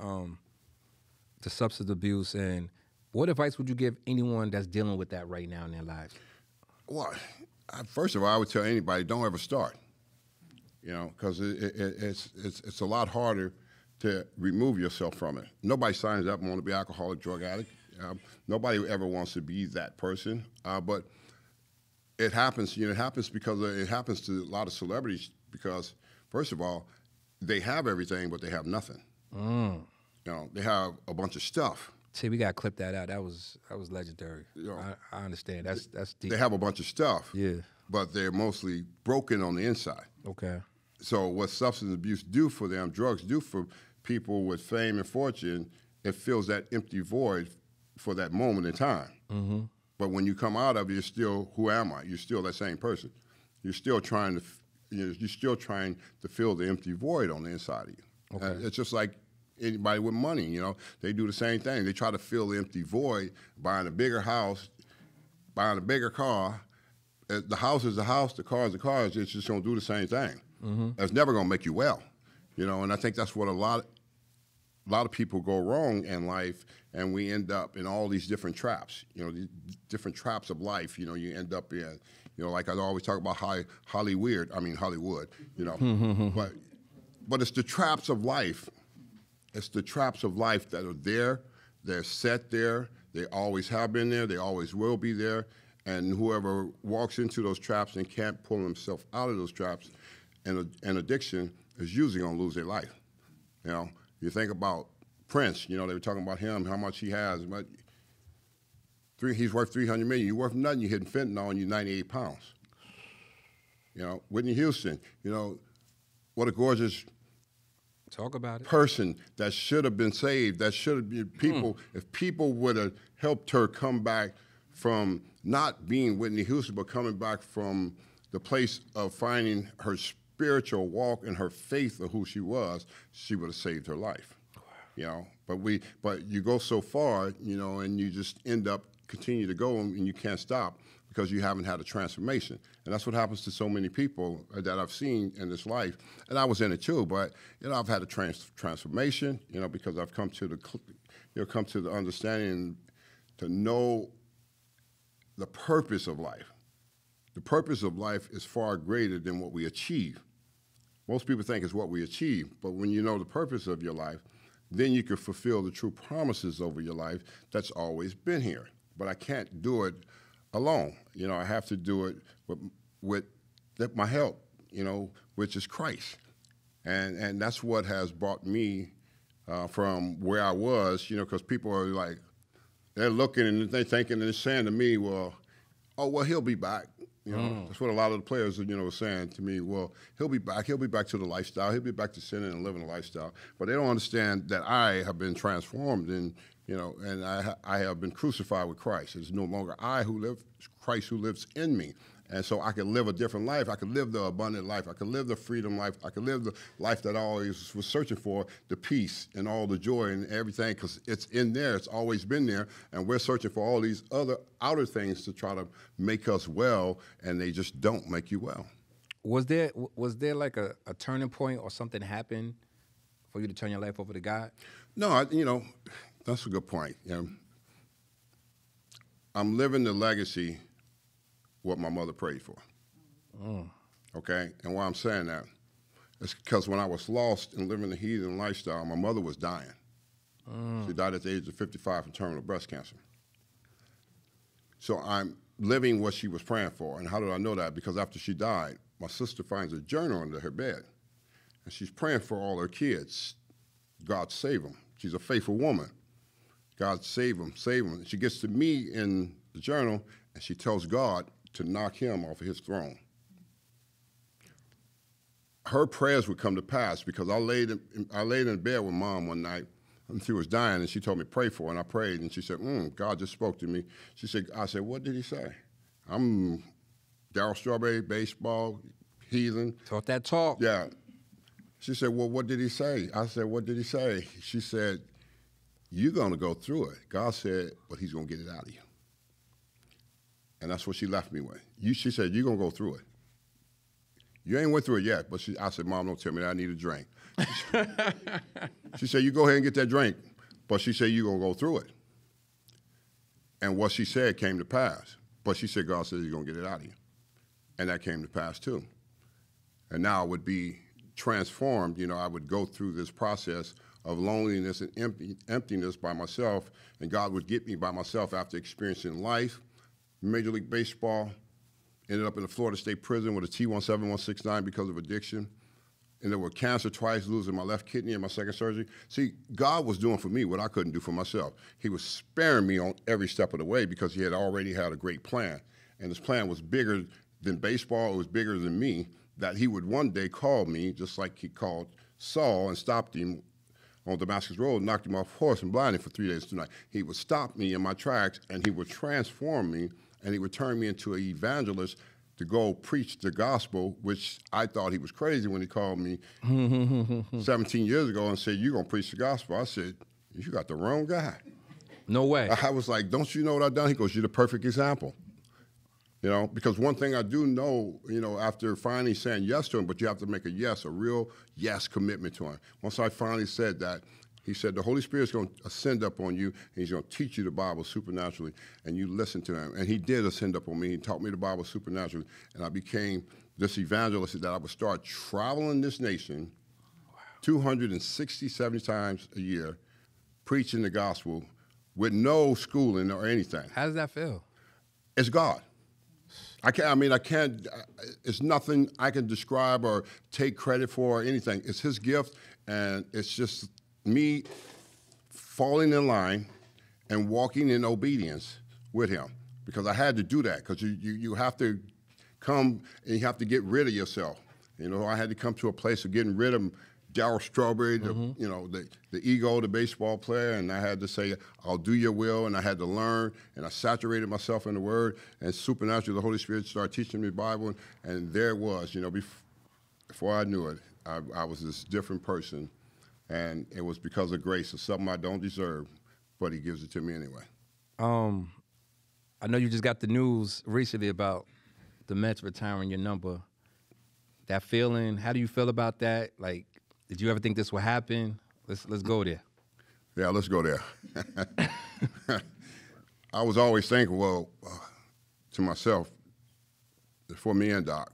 to substance abuse. And what advice would you give anyone that's dealing with that right now in their lives? Well, first of all, I would tell anybody, don't ever start. Because it's a lot harder to remove yourself from it. Nobody signs up and want to be an alcoholic, drug addict. Nobody ever wants to be that person. But it happens. It happens because it happens to a lot of celebrities because, first of all, they have everything, but they have nothing. They have a bunch of stuff. See, we got to clip that out. That was legendary. I understand. That's deep. They have a bunch of stuff. Yeah. But they're mostly broken on the inside. Okay. So what substance abuse do for them, drugs do for people with fame and fortune, it fills that empty void for that moment in time. Mm-hmm. But when you come out of it, you're still, who am I? You're still that same person. You're still trying to fill the empty void on the inside of you. Okay. It's just like anybody with money, they do the same thing. They try to fill the empty void, buying a bigger house, buying a bigger car. The house is the house, the car is the car. It's just going to do the same thing. Mm-hmm. It's never going to make you well, and I think that's what a lot of people go wrong in life, and we end up in all these different traps, these different traps of life, you end up in, like I always talk about Hollywood, but it's the traps of life. It's the traps of life that are there, they're set there, they always have been there, they always will be there, and whoever walks into those traps and can't pull himself out of those traps and addiction is usually going to lose their life, You think about Prince, they were talking about him, how much he has. But he's worth $300 million. You're worth nothing. You're hitting fentanyl and you're 98 pounds. Whitney Houston, what a gorgeous talk about it person that should have been saved. That should have been people. If people would have helped her come back from not being Whitney Houston, but coming back from the place of finding her spiritual walk and her faith of who she was, she would have saved her life. But you go so far, and you just end up continue to go and you can't stop because you haven't had a transformation. And that's what happens to so many people that I've seen in this life. And I was in it too, but I've had a transformation, because I've come to the understanding to know the purpose of life. The purpose of life is far greater than what we achieve. Most people think it's what we achieve, but when you know the purpose of your life, then you can fulfill the true promises over your life that's always been here. But I can't do it alone. I have to do it with my help. which is Christ. And that's what has brought me from where I was, because people are like, they're looking and they're thinking and they're saying to me, well, he'll be back. That's what a lot of the players, were saying to me. Well, he'll be back to the lifestyle. He'll be back to sinning and living a lifestyle. But they don't understand that I have been transformed and I have been crucified with Christ. It's no longer I who live, it's Christ who lives in me. And so I can live a different life. I can live the abundant life. I can live the freedom life. I can live the life that I always was searching for, the peace and all the joy and everything, because it's in there. It's always been there. And we're searching for all these other outer things to try to make us well, and they just don't make you well. Was there like a turning point or something happened for you to turn your life over to God? No, that's a good point. I'm living the legacy what my mother prayed for. Okay? And why I'm saying that is because when I was lost and living the heathen lifestyle, my mother was dying. She died at the age of 55 from terminal breast cancer. So I'm living what she was praying for. And how did I know that? Because after she died, my sister finds a journal under her bed. And she's praying for all her kids. God save them. She's a faithful woman. God save them, save them. And she gets to me in the journal, and she tells God to knock him off of his throne. Her prayers would come to pass because I laid in bed with Mom one night, and she was dying, and she told me pray for her, and I prayed, and she said, God just spoke to me. I said, what did he say? I'm Darryl Strawberry, baseball, heathen. Talk that talk. Yeah. She said, well, what did he say? I said, what did he say? She said, you're going to go through it. God said, but he's going to get it out of you. And that's what she left me with. She said, you're going to go through it. You ain't went through it yet. But I said, Mom, don't tell me that I need a drink. She said, you go ahead and get that drink. But she said, you're going to go through it. And what she said came to pass. But she said, God said he's going to get it out of you. And that came to pass too. And now I would be transformed. I would go through this process of loneliness and emptiness by myself. And God would get me by myself after experiencing life. Major League Baseball, ended up in the Florida State Prison with a T-17169 because of addiction. Ended up with cancer twice, losing my left kidney in my second surgery. See, God was doing for me what I couldn't do for myself. He was sparing me on every step of the way because he had already had a great plan. And his plan was bigger than baseball. It was bigger than me, that he would one day call me, just like he called Saul and stopped him on Damascus Road, knocked him off horse and blinded for 3 days tonight. He would stop me in my tracks, and he would transform me, and he would turn me into an evangelist to go preach the gospel, which I thought he was crazy when he called me 17 years ago and said, you're going to preach the gospel. I said, you got the wrong guy. No way. I was like, don't you know what I've done? He goes, you're the perfect example. Because one thing I do know, after finally saying yes to him, but you have to make a yes, a real yes commitment to him. Once I finally said that, he said, the Holy Spirit's going to ascend up on you, and he's going to teach you the Bible supernaturally, and you listen to him. And he did ascend up on me. He taught me the Bible supernaturally, and I became this evangelist that I would start traveling this nation 270 times a year, preaching the gospel with no schooling or anything. How does that feel? It's God. It's nothing I can describe or take credit for or anything. It's his gift, and it's just me falling in line and walking in obedience with him, because I had to do that, because you have to come and you have to get rid of yourself. I had to come to a place of getting rid of Darryl Strawberry, the ego, the baseball player, and I had to say, I'll do your will, and I had to learn, and I saturated myself in the Word, and supernaturally the Holy Spirit started teaching me the Bible, and there it was, before I knew it, I was this different person. And it was because of grace. It's something I don't deserve, but he gives it to me anyway. I know you just got the news recently about the Mets retiring your number. That feeling, how do you feel about that? Like, did you ever think this would happen? Let's go there. Yeah, let's go there. I was always thinking, to myself, for me and Doc,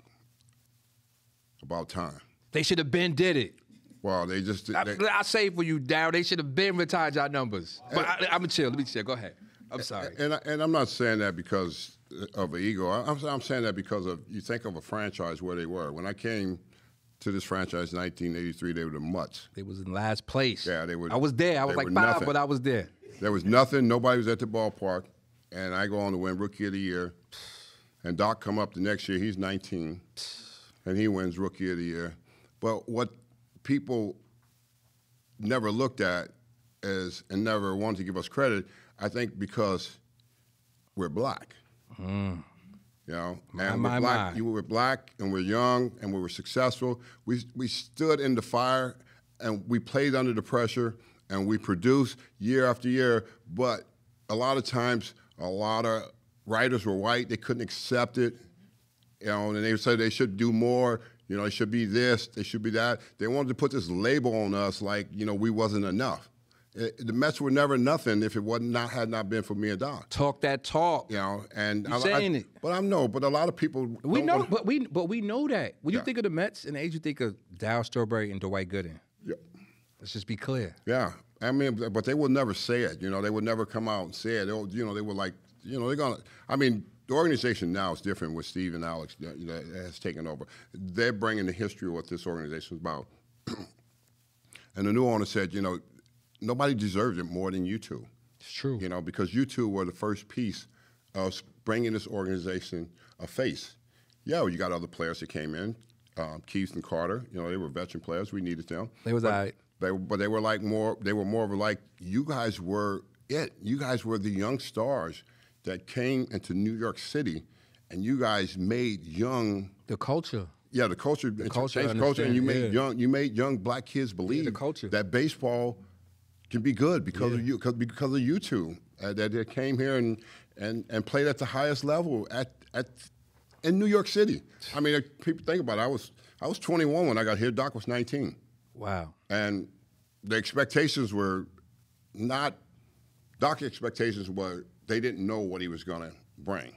about time. They should have been did it. Well, they just... I say for you, Darryl, they should have been retired your numbers. But I'm going to chill. Let me chill. Go ahead. I'm sorry. And I'm not saying that because of an ego. I'm saying that because of you think of a franchise where they were. When I came to this franchise in 1983, they were the Mutts. They was in last place. Yeah, they were. I was there. I was like 5, nothing. but I was there. There was nothing. Nobody was at the ballpark, and I go on to win Rookie of the Year. And Doc come up the next year. He's 19, and he wins Rookie of the Year. But what people never looked at is and never wanted to give us credit, I think, because we're black. You know, and we're black. You were black, and we're young, and we were successful. We stood in the fire, and we played under the pressure, and we produced year after year. But a lot of times, a lot of writers were white. They couldn't accept it, you know, and they said they should do more. You know, it should be this, they should be that. They wanted to put this label on us like, you know, we wasn't enough. The Mets were never nothing if it had not been for me and Doc. Talk that talk. You know, and You're saying it. But but a lot of people we know, but we know that. When you think of the Mets in the '80s, you think of Darryl Strawberry and Dwight Gooden. Yeah. Let's just be clear. Yeah, I mean, but they would never say it. You know, they would never come out and say it. You know, they were like, you know, they're gonna. I mean, the organization now is different with Steve and Alex. You know, has taken over. They're bringing the history of what this organization is about. And the new owner said, you know, nobody deserves it more than you two. It's true. You know, because you two were the first piece of bringing this organization a face. Yeah, well, you got other players that came in, Keith and Carter. You know, they were veteran players. We needed them. They was all right. But they were like more. They were more of a like you guys were it. You guys were the young stars that came into New York City, and you guys made young the culture. Yeah, the culture. The culture, changed the culture, and you made young black kids believe the culture. that baseball can be good because of you, because of you two that came here and played at the highest level in New York City. I mean, people think about it. I was 21 when I got here. Doc was 19. Wow. And the expectations were not. Doc's expectations were they didn't know what he was going to bring.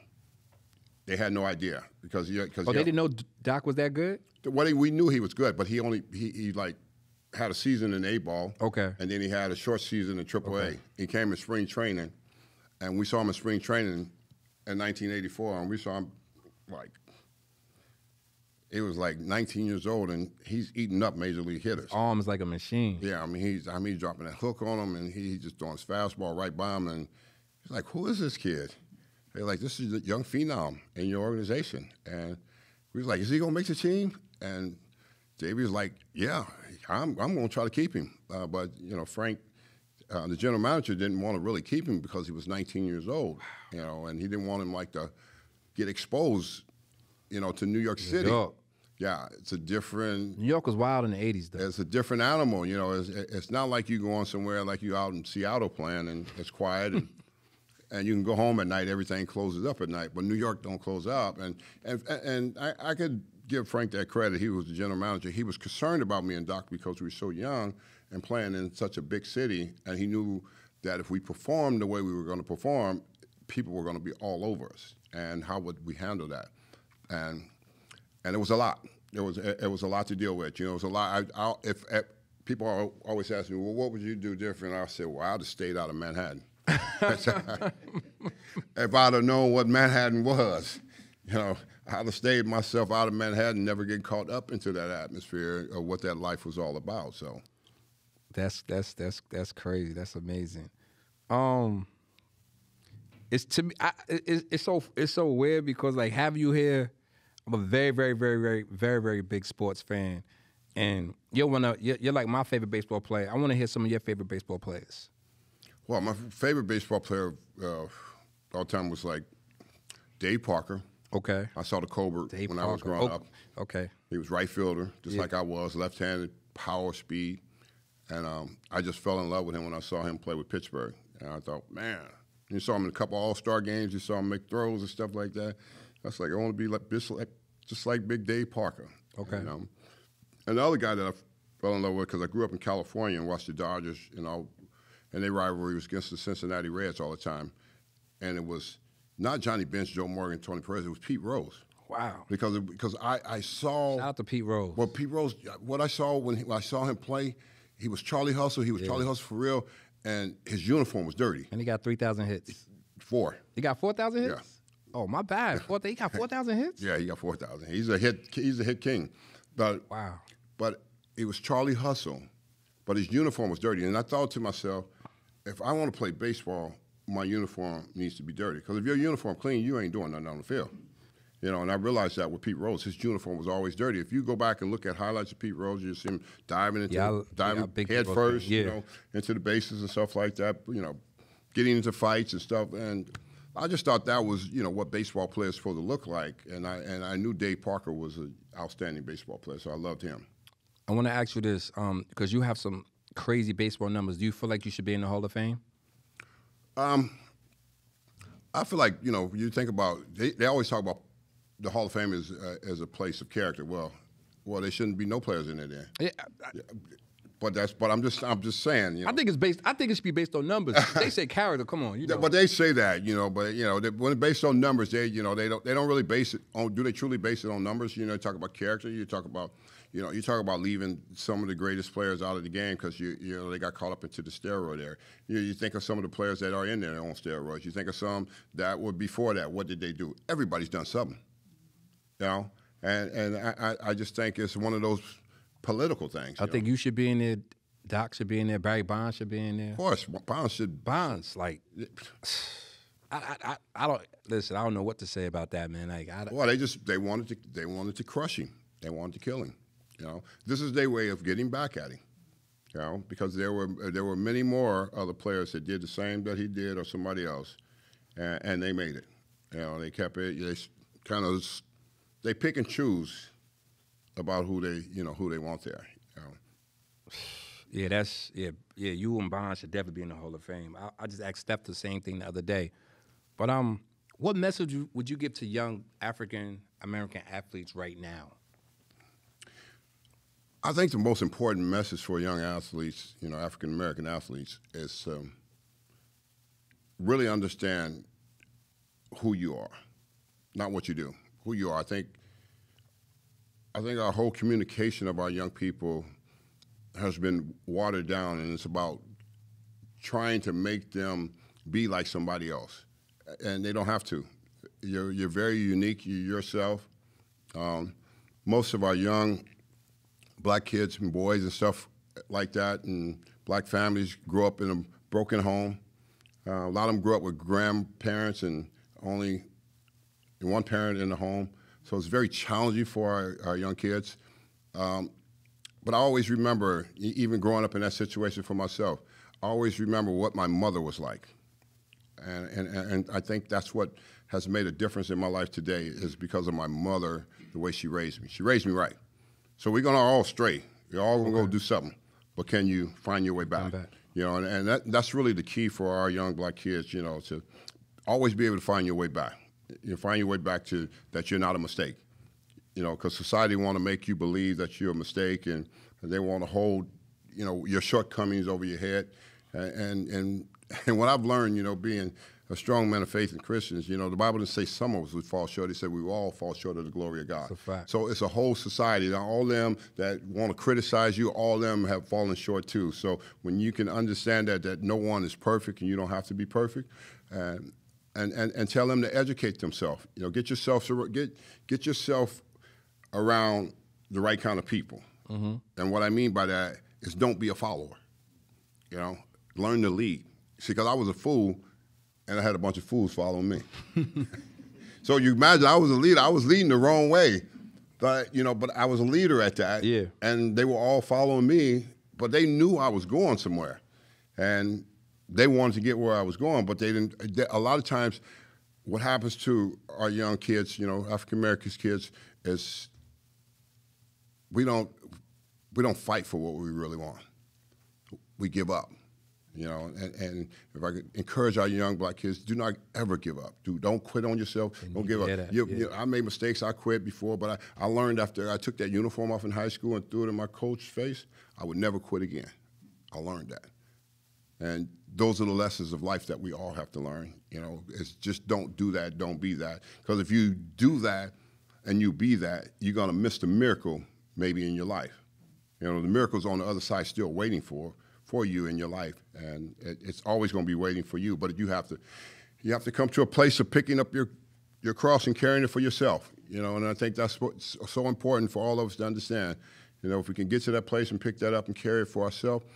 They had no idea because they didn't know Doc was that good. We knew he was good, but he like had a season in A-ball. Okay. And then he had a short season in AAA. Okay. He came in spring training, and we saw him in spring training in 1984, and we saw him he was like 19 years old, and he's eating up major league hitters. Arms like a machine. Yeah, I mean he's dropping that hook on him, and he's just throwing his fastball right by him, and he's like, who is this kid? They're like, this is a young phenom in your organization, and we was like, is he gonna make the team? And Davey was like, yeah, I'm gonna try to keep him, but you know Frank. The general manager didn't want to really keep him because he was 19 years old, you know, and he didn't want him like to get exposed, you know, to New York City. Yeah, it's a different. New York was wild in the '80s, though. It's a different animal, you know. It's not like you going somewhere like you out in Seattle playing and it's quiet and you can go home at night. Everything closes up at night, but New York don't close up. And I could give Frank that credit. He was the general manager. He was concerned about me and Doc because we were so young and playing in such a big city, and he knew that if we performed the way we were going to perform, people were going to be all over us. And how would we handle that? And it was a lot. It was a lot to deal with. You know, it was a lot. If people always ask me, well, what would you do different? I said, well, I'd have stayed out of Manhattan. If I'd have known what Manhattan was, you know, I'd have stayed myself out of Manhattan, never get caught up into that atmosphere of what that life was all about. So that's crazy. That's amazing. It's to me, it's so weird because like have you here. I'm a very, very, very, very, very, very big sports fan, and you're like my favorite baseball player. I want to hear some of your favorite baseball players. Well, my favorite baseball player all time was like Dave Parker. Okay. I saw the Colbert when I was growing up. Okay. He was right fielder, just like I was, left-handed, power, speed, and I just fell in love with him when I saw him play with Pittsburgh. And I thought, man, you saw him in a couple All-Star games. You saw him make throws and stuff like that. That's like I want to be like just like Big Dave Parker. Okay. And the other guy that I fell in love with because I grew up in California and watched the Dodgers, you know, and their rivalry was against the Cincinnati Reds all the time, and it was not Johnny Bench, Joe Morgan, Tony Perez. It was Pete Rose. Wow. Because I saw. Shout out to Pete Rose. Well, Pete Rose. What I saw when I saw him play, he was Charlie Hustle. He was Charlie Hustle for real, and his uniform was dirty. And he got 3,000 hits. 4. He got 4,000 hits. Yeah. Oh, my bad. He got 4,000 hits? Yeah, he got 4,000. He's a hit king. But Wow. But it was Charlie Hustle. But his uniform was dirty. And I thought to myself, if I want to play baseball, my uniform needs to be dirty. Because if your uniform clean, you ain't doing nothing on the field. You know, and I realized that with Pete Rose, his uniform was always dirty. If you go back and look at highlights of Pete Rose, you see him diving head first, you know, into the bases and stuff like that. You know, getting into fights and stuff. And I just thought that was, you know, what baseball players supposed to look like. And I knew Dave Parker was an outstanding baseball player, so I loved him. I want to ask you this, because you have some crazy baseball numbers. Do you feel like you should be in the Hall of Fame? I feel like, you know, you think about, they always talk about the Hall of Fame as a place of character. Well, there shouldn't be no players in there. Yeah, but I'm just saying. You know. I think it should be based on numbers. They say character. Come on, you know. But they say that, you know. But you know, when it's based on numbers, they don't really base it on. Do they truly base it on numbers? You know, talk about character. You talk about leaving some of the greatest players out of the game because you know they got caught up into the steroid era. You think of some of the players that are in there on steroids. You think of some that were before that. What did they do? Everybody's done something. You know, and I just think it's one of those political things. I think you should be in there. Doc should be in there. Barry Bonds should be in there. Of course, Bonds should. Bonds, like, I don't listen. I don't know what to say about that, man. Like, well, they wanted to crush him. They wanted to kill him. You know, this is their way of getting back at him. You know, because there were many more other players that did the same that he did or somebody else, and they made it. You know, they kept it. They pick and choose about who they want there. You know? Yeah, you and Bonds should definitely be in the Hall of Fame. I just asked Steph the same thing the other day. But what message would you give to young African American athletes right now? I think the most important message for young athletes, you know, African American athletes, is really understand who you are, not what you do. Who you are. I think our whole communication of our young people has been watered down, and it's about trying to make them be like somebody else, and they don't have to. You're very unique. You're yourself. Most of our young black kids and boys and stuff like that, and black families grew up in a broken home. A lot of them grew up with grandparents and only one parent in the home. So it's very challenging for our young kids. But I always remember, even growing up in that situation for myself, I always remember what my mother was like. And I think that's what has made a difference in my life today is because of my mother, the way she raised me. She raised me right. So we're going to all stray. We're all going to go do something. But can you find your way back? You know, and that's really the key for our young black kids, you know, to always be able to find your way back. You find your way back to that you're not a mistake, you know, because society want to make you believe that you're a mistake, and they want to hold, you know, your shortcomings over your head. And what I've learned, you know, being a strong man of faith in Christians, you know, the Bible didn't say some of us would fall short. It said we all fall short of the glory of God. That's a fact. So it's a whole society. Now, all them that want to criticize you, all them have fallen short too. So when you can understand that no one is perfect and you don't have to be perfect, and tell them to educate themselves. You know, get yourself around the right kind of people. Mm-hmm. And what I mean by that is don't be a follower. You know, learn to lead. See, because I was a fool, and I had a bunch of fools following me. So you imagine I was a leader. I was leading the wrong way, but I was a leader at that. Yeah. And they were all following me, but they knew I was going somewhere, and they wanted to get where I was going, but they didn't. A lot of times, what happens to our young kids, you know, African American kids, is we don't fight for what we really want. We give up, you know. And if I could encourage our young black kids, do not ever give up. Don't quit on yourself. Don't give up. You know, I made mistakes. I quit before, but I learned after I took that uniform off in high school and threw it in my coach's face, I would never quit again. I learned that. And those are the lessons of life that we all have to learn. You know, it's just don't do that, don't be that. Because if you do that and you be that, you're going to miss the miracle maybe in your life. You know, the miracle's on the other side still waiting for you in your life. And it's always going to be waiting for you. But you have to come to a place of picking up your cross and carrying it for yourself. You know, and I think that's what's so important for all of us to understand. You know, if we can get to that place and pick that up and carry it for ourselves,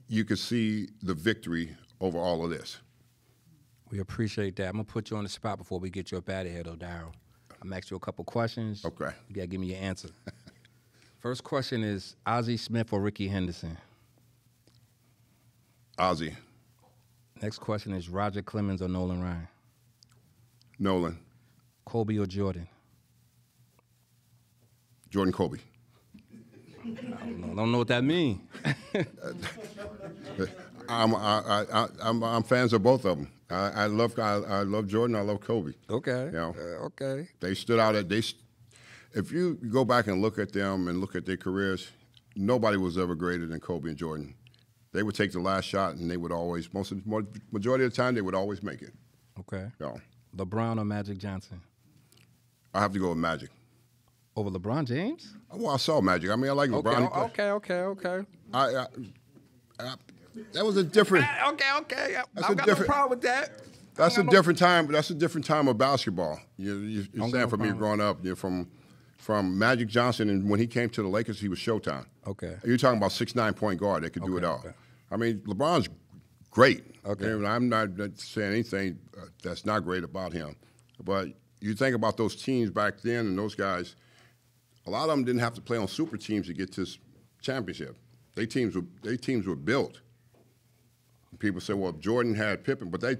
you can see the victory over all of this. We appreciate that. I'm going to put you on the spot before we get you up out of here, though, Darryl. I'm going to ask you a couple questions. Okay. You got to give me your answer. First question is Ozzie Smith or Ricky Henderson? Ozzie. Next question is Roger Clemens or Nolan Ryan? Nolan. Kobe or Jordan? Jordan Kobe. I don't know what that means. I'm fans of both of them. I love Jordan. I love Kobe. Okay. You know, okay. They stood out. If you go back and look at them and look at their careers, nobody was ever greater than Kobe and Jordan. They would take the last shot, and they would always, majority of the time, they would always make it. Okay. You know. LeBron or Magic Johnson? I have to go with Magic. Over LeBron James? Well, I saw Magic. I mean, I like LeBron. Okay. That was a different. Okay. I've got no problem with that. That's a different time. That's a different time of basketball. You're saying for me growing up, from Magic Johnson, and when he came to the Lakers, he was Showtime. Okay. You're talking about 6'9" point guard that could do it all. Okay. I mean, LeBron's great. Okay. And I'm not saying anything that's not great about him, but you think about those teams back then and those guys. A lot of them didn't have to play on super teams to get to this championship. They teams were built. People say, well, Jordan had Pippen, but they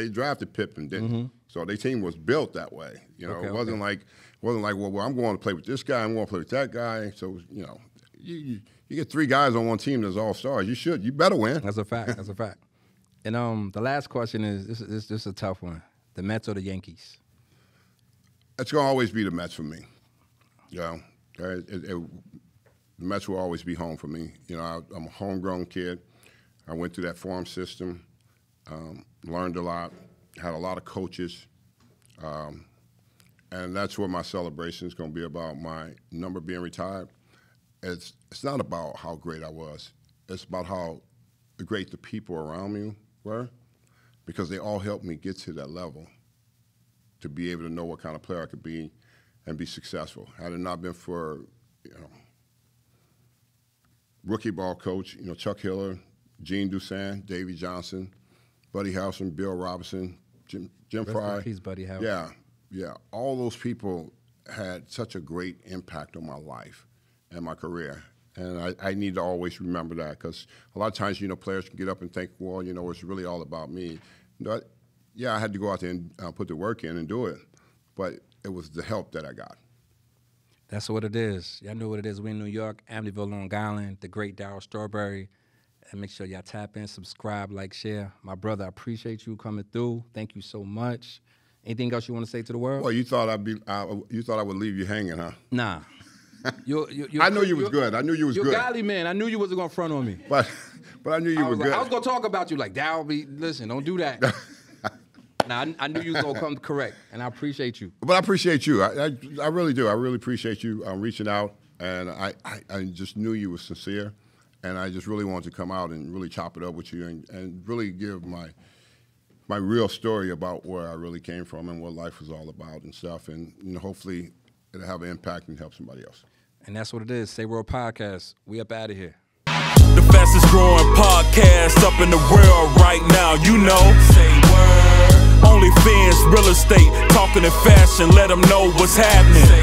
drafted Pippen, didn't So their team was built that way. You know, it wasn't like, well, I'm going to play with this guy, I'm going to play with that guy. So, you know, you get 3 guys on one team that's all-stars. You better win. That's a fact. That's a fact. And the last question is, this is a tough one. The Mets or the Yankees? It's going to always be the Mets for me. You know, the Mets will always be home for me. You know, I'm a homegrown kid. I went through that farm system, learned a lot, had a lot of coaches, and that's what my celebration is going to be about, my number being retired. It's not about how great I was. It's about how great the people around me were, because they all helped me get to that level to be able to know what kind of player I could be and be successful. Had it not been for, you know, rookie ball coach, you know, Chuck Hiller, Gene Dusan, Davey Johnson, Buddy Housen, Bill Robinson, Jim Fry. Peace, Buddy Housen. Yeah. All those people had such a great impact on my life and my career. And I need to always remember that, because a lot of times, you know, players can get up and think, well, you know, it's really all about me. But, yeah, I had to go out there and put the work in and do it. But it was the help that I got. That's what it is. Y'all know what it is. We in New York, Amityville, Long Island, the great Darryl Strawberry. And make sure y'all tap in, subscribe, like, share. My brother, I appreciate you coming through. Thank you so much. Anything else you want to say to the world? Well, you thought I would leave you hanging, huh? Nah. I knew you was good. I knew you was good. You're a godly man. I knew you wasn't going to front on me. But I knew you were good. I was going to talk about you like, Darryl, listen, don't do that. Nah, I knew you was going to come correct, and I appreciate you. But I appreciate you. I really do. I really appreciate you reaching out, and I just knew you were sincere, and I just really wanted to come out and really chop it up with you and really give my real story about where I really came from and what life was all about and stuff, and you know, hopefully it'll have an impact and help somebody else. And that's what it is. Say World Podcast. We up out of here. The fastest growing podcast up in the world right now, you know. Say word. OnlyFans, real estate, talking in fashion, let them know what's happening.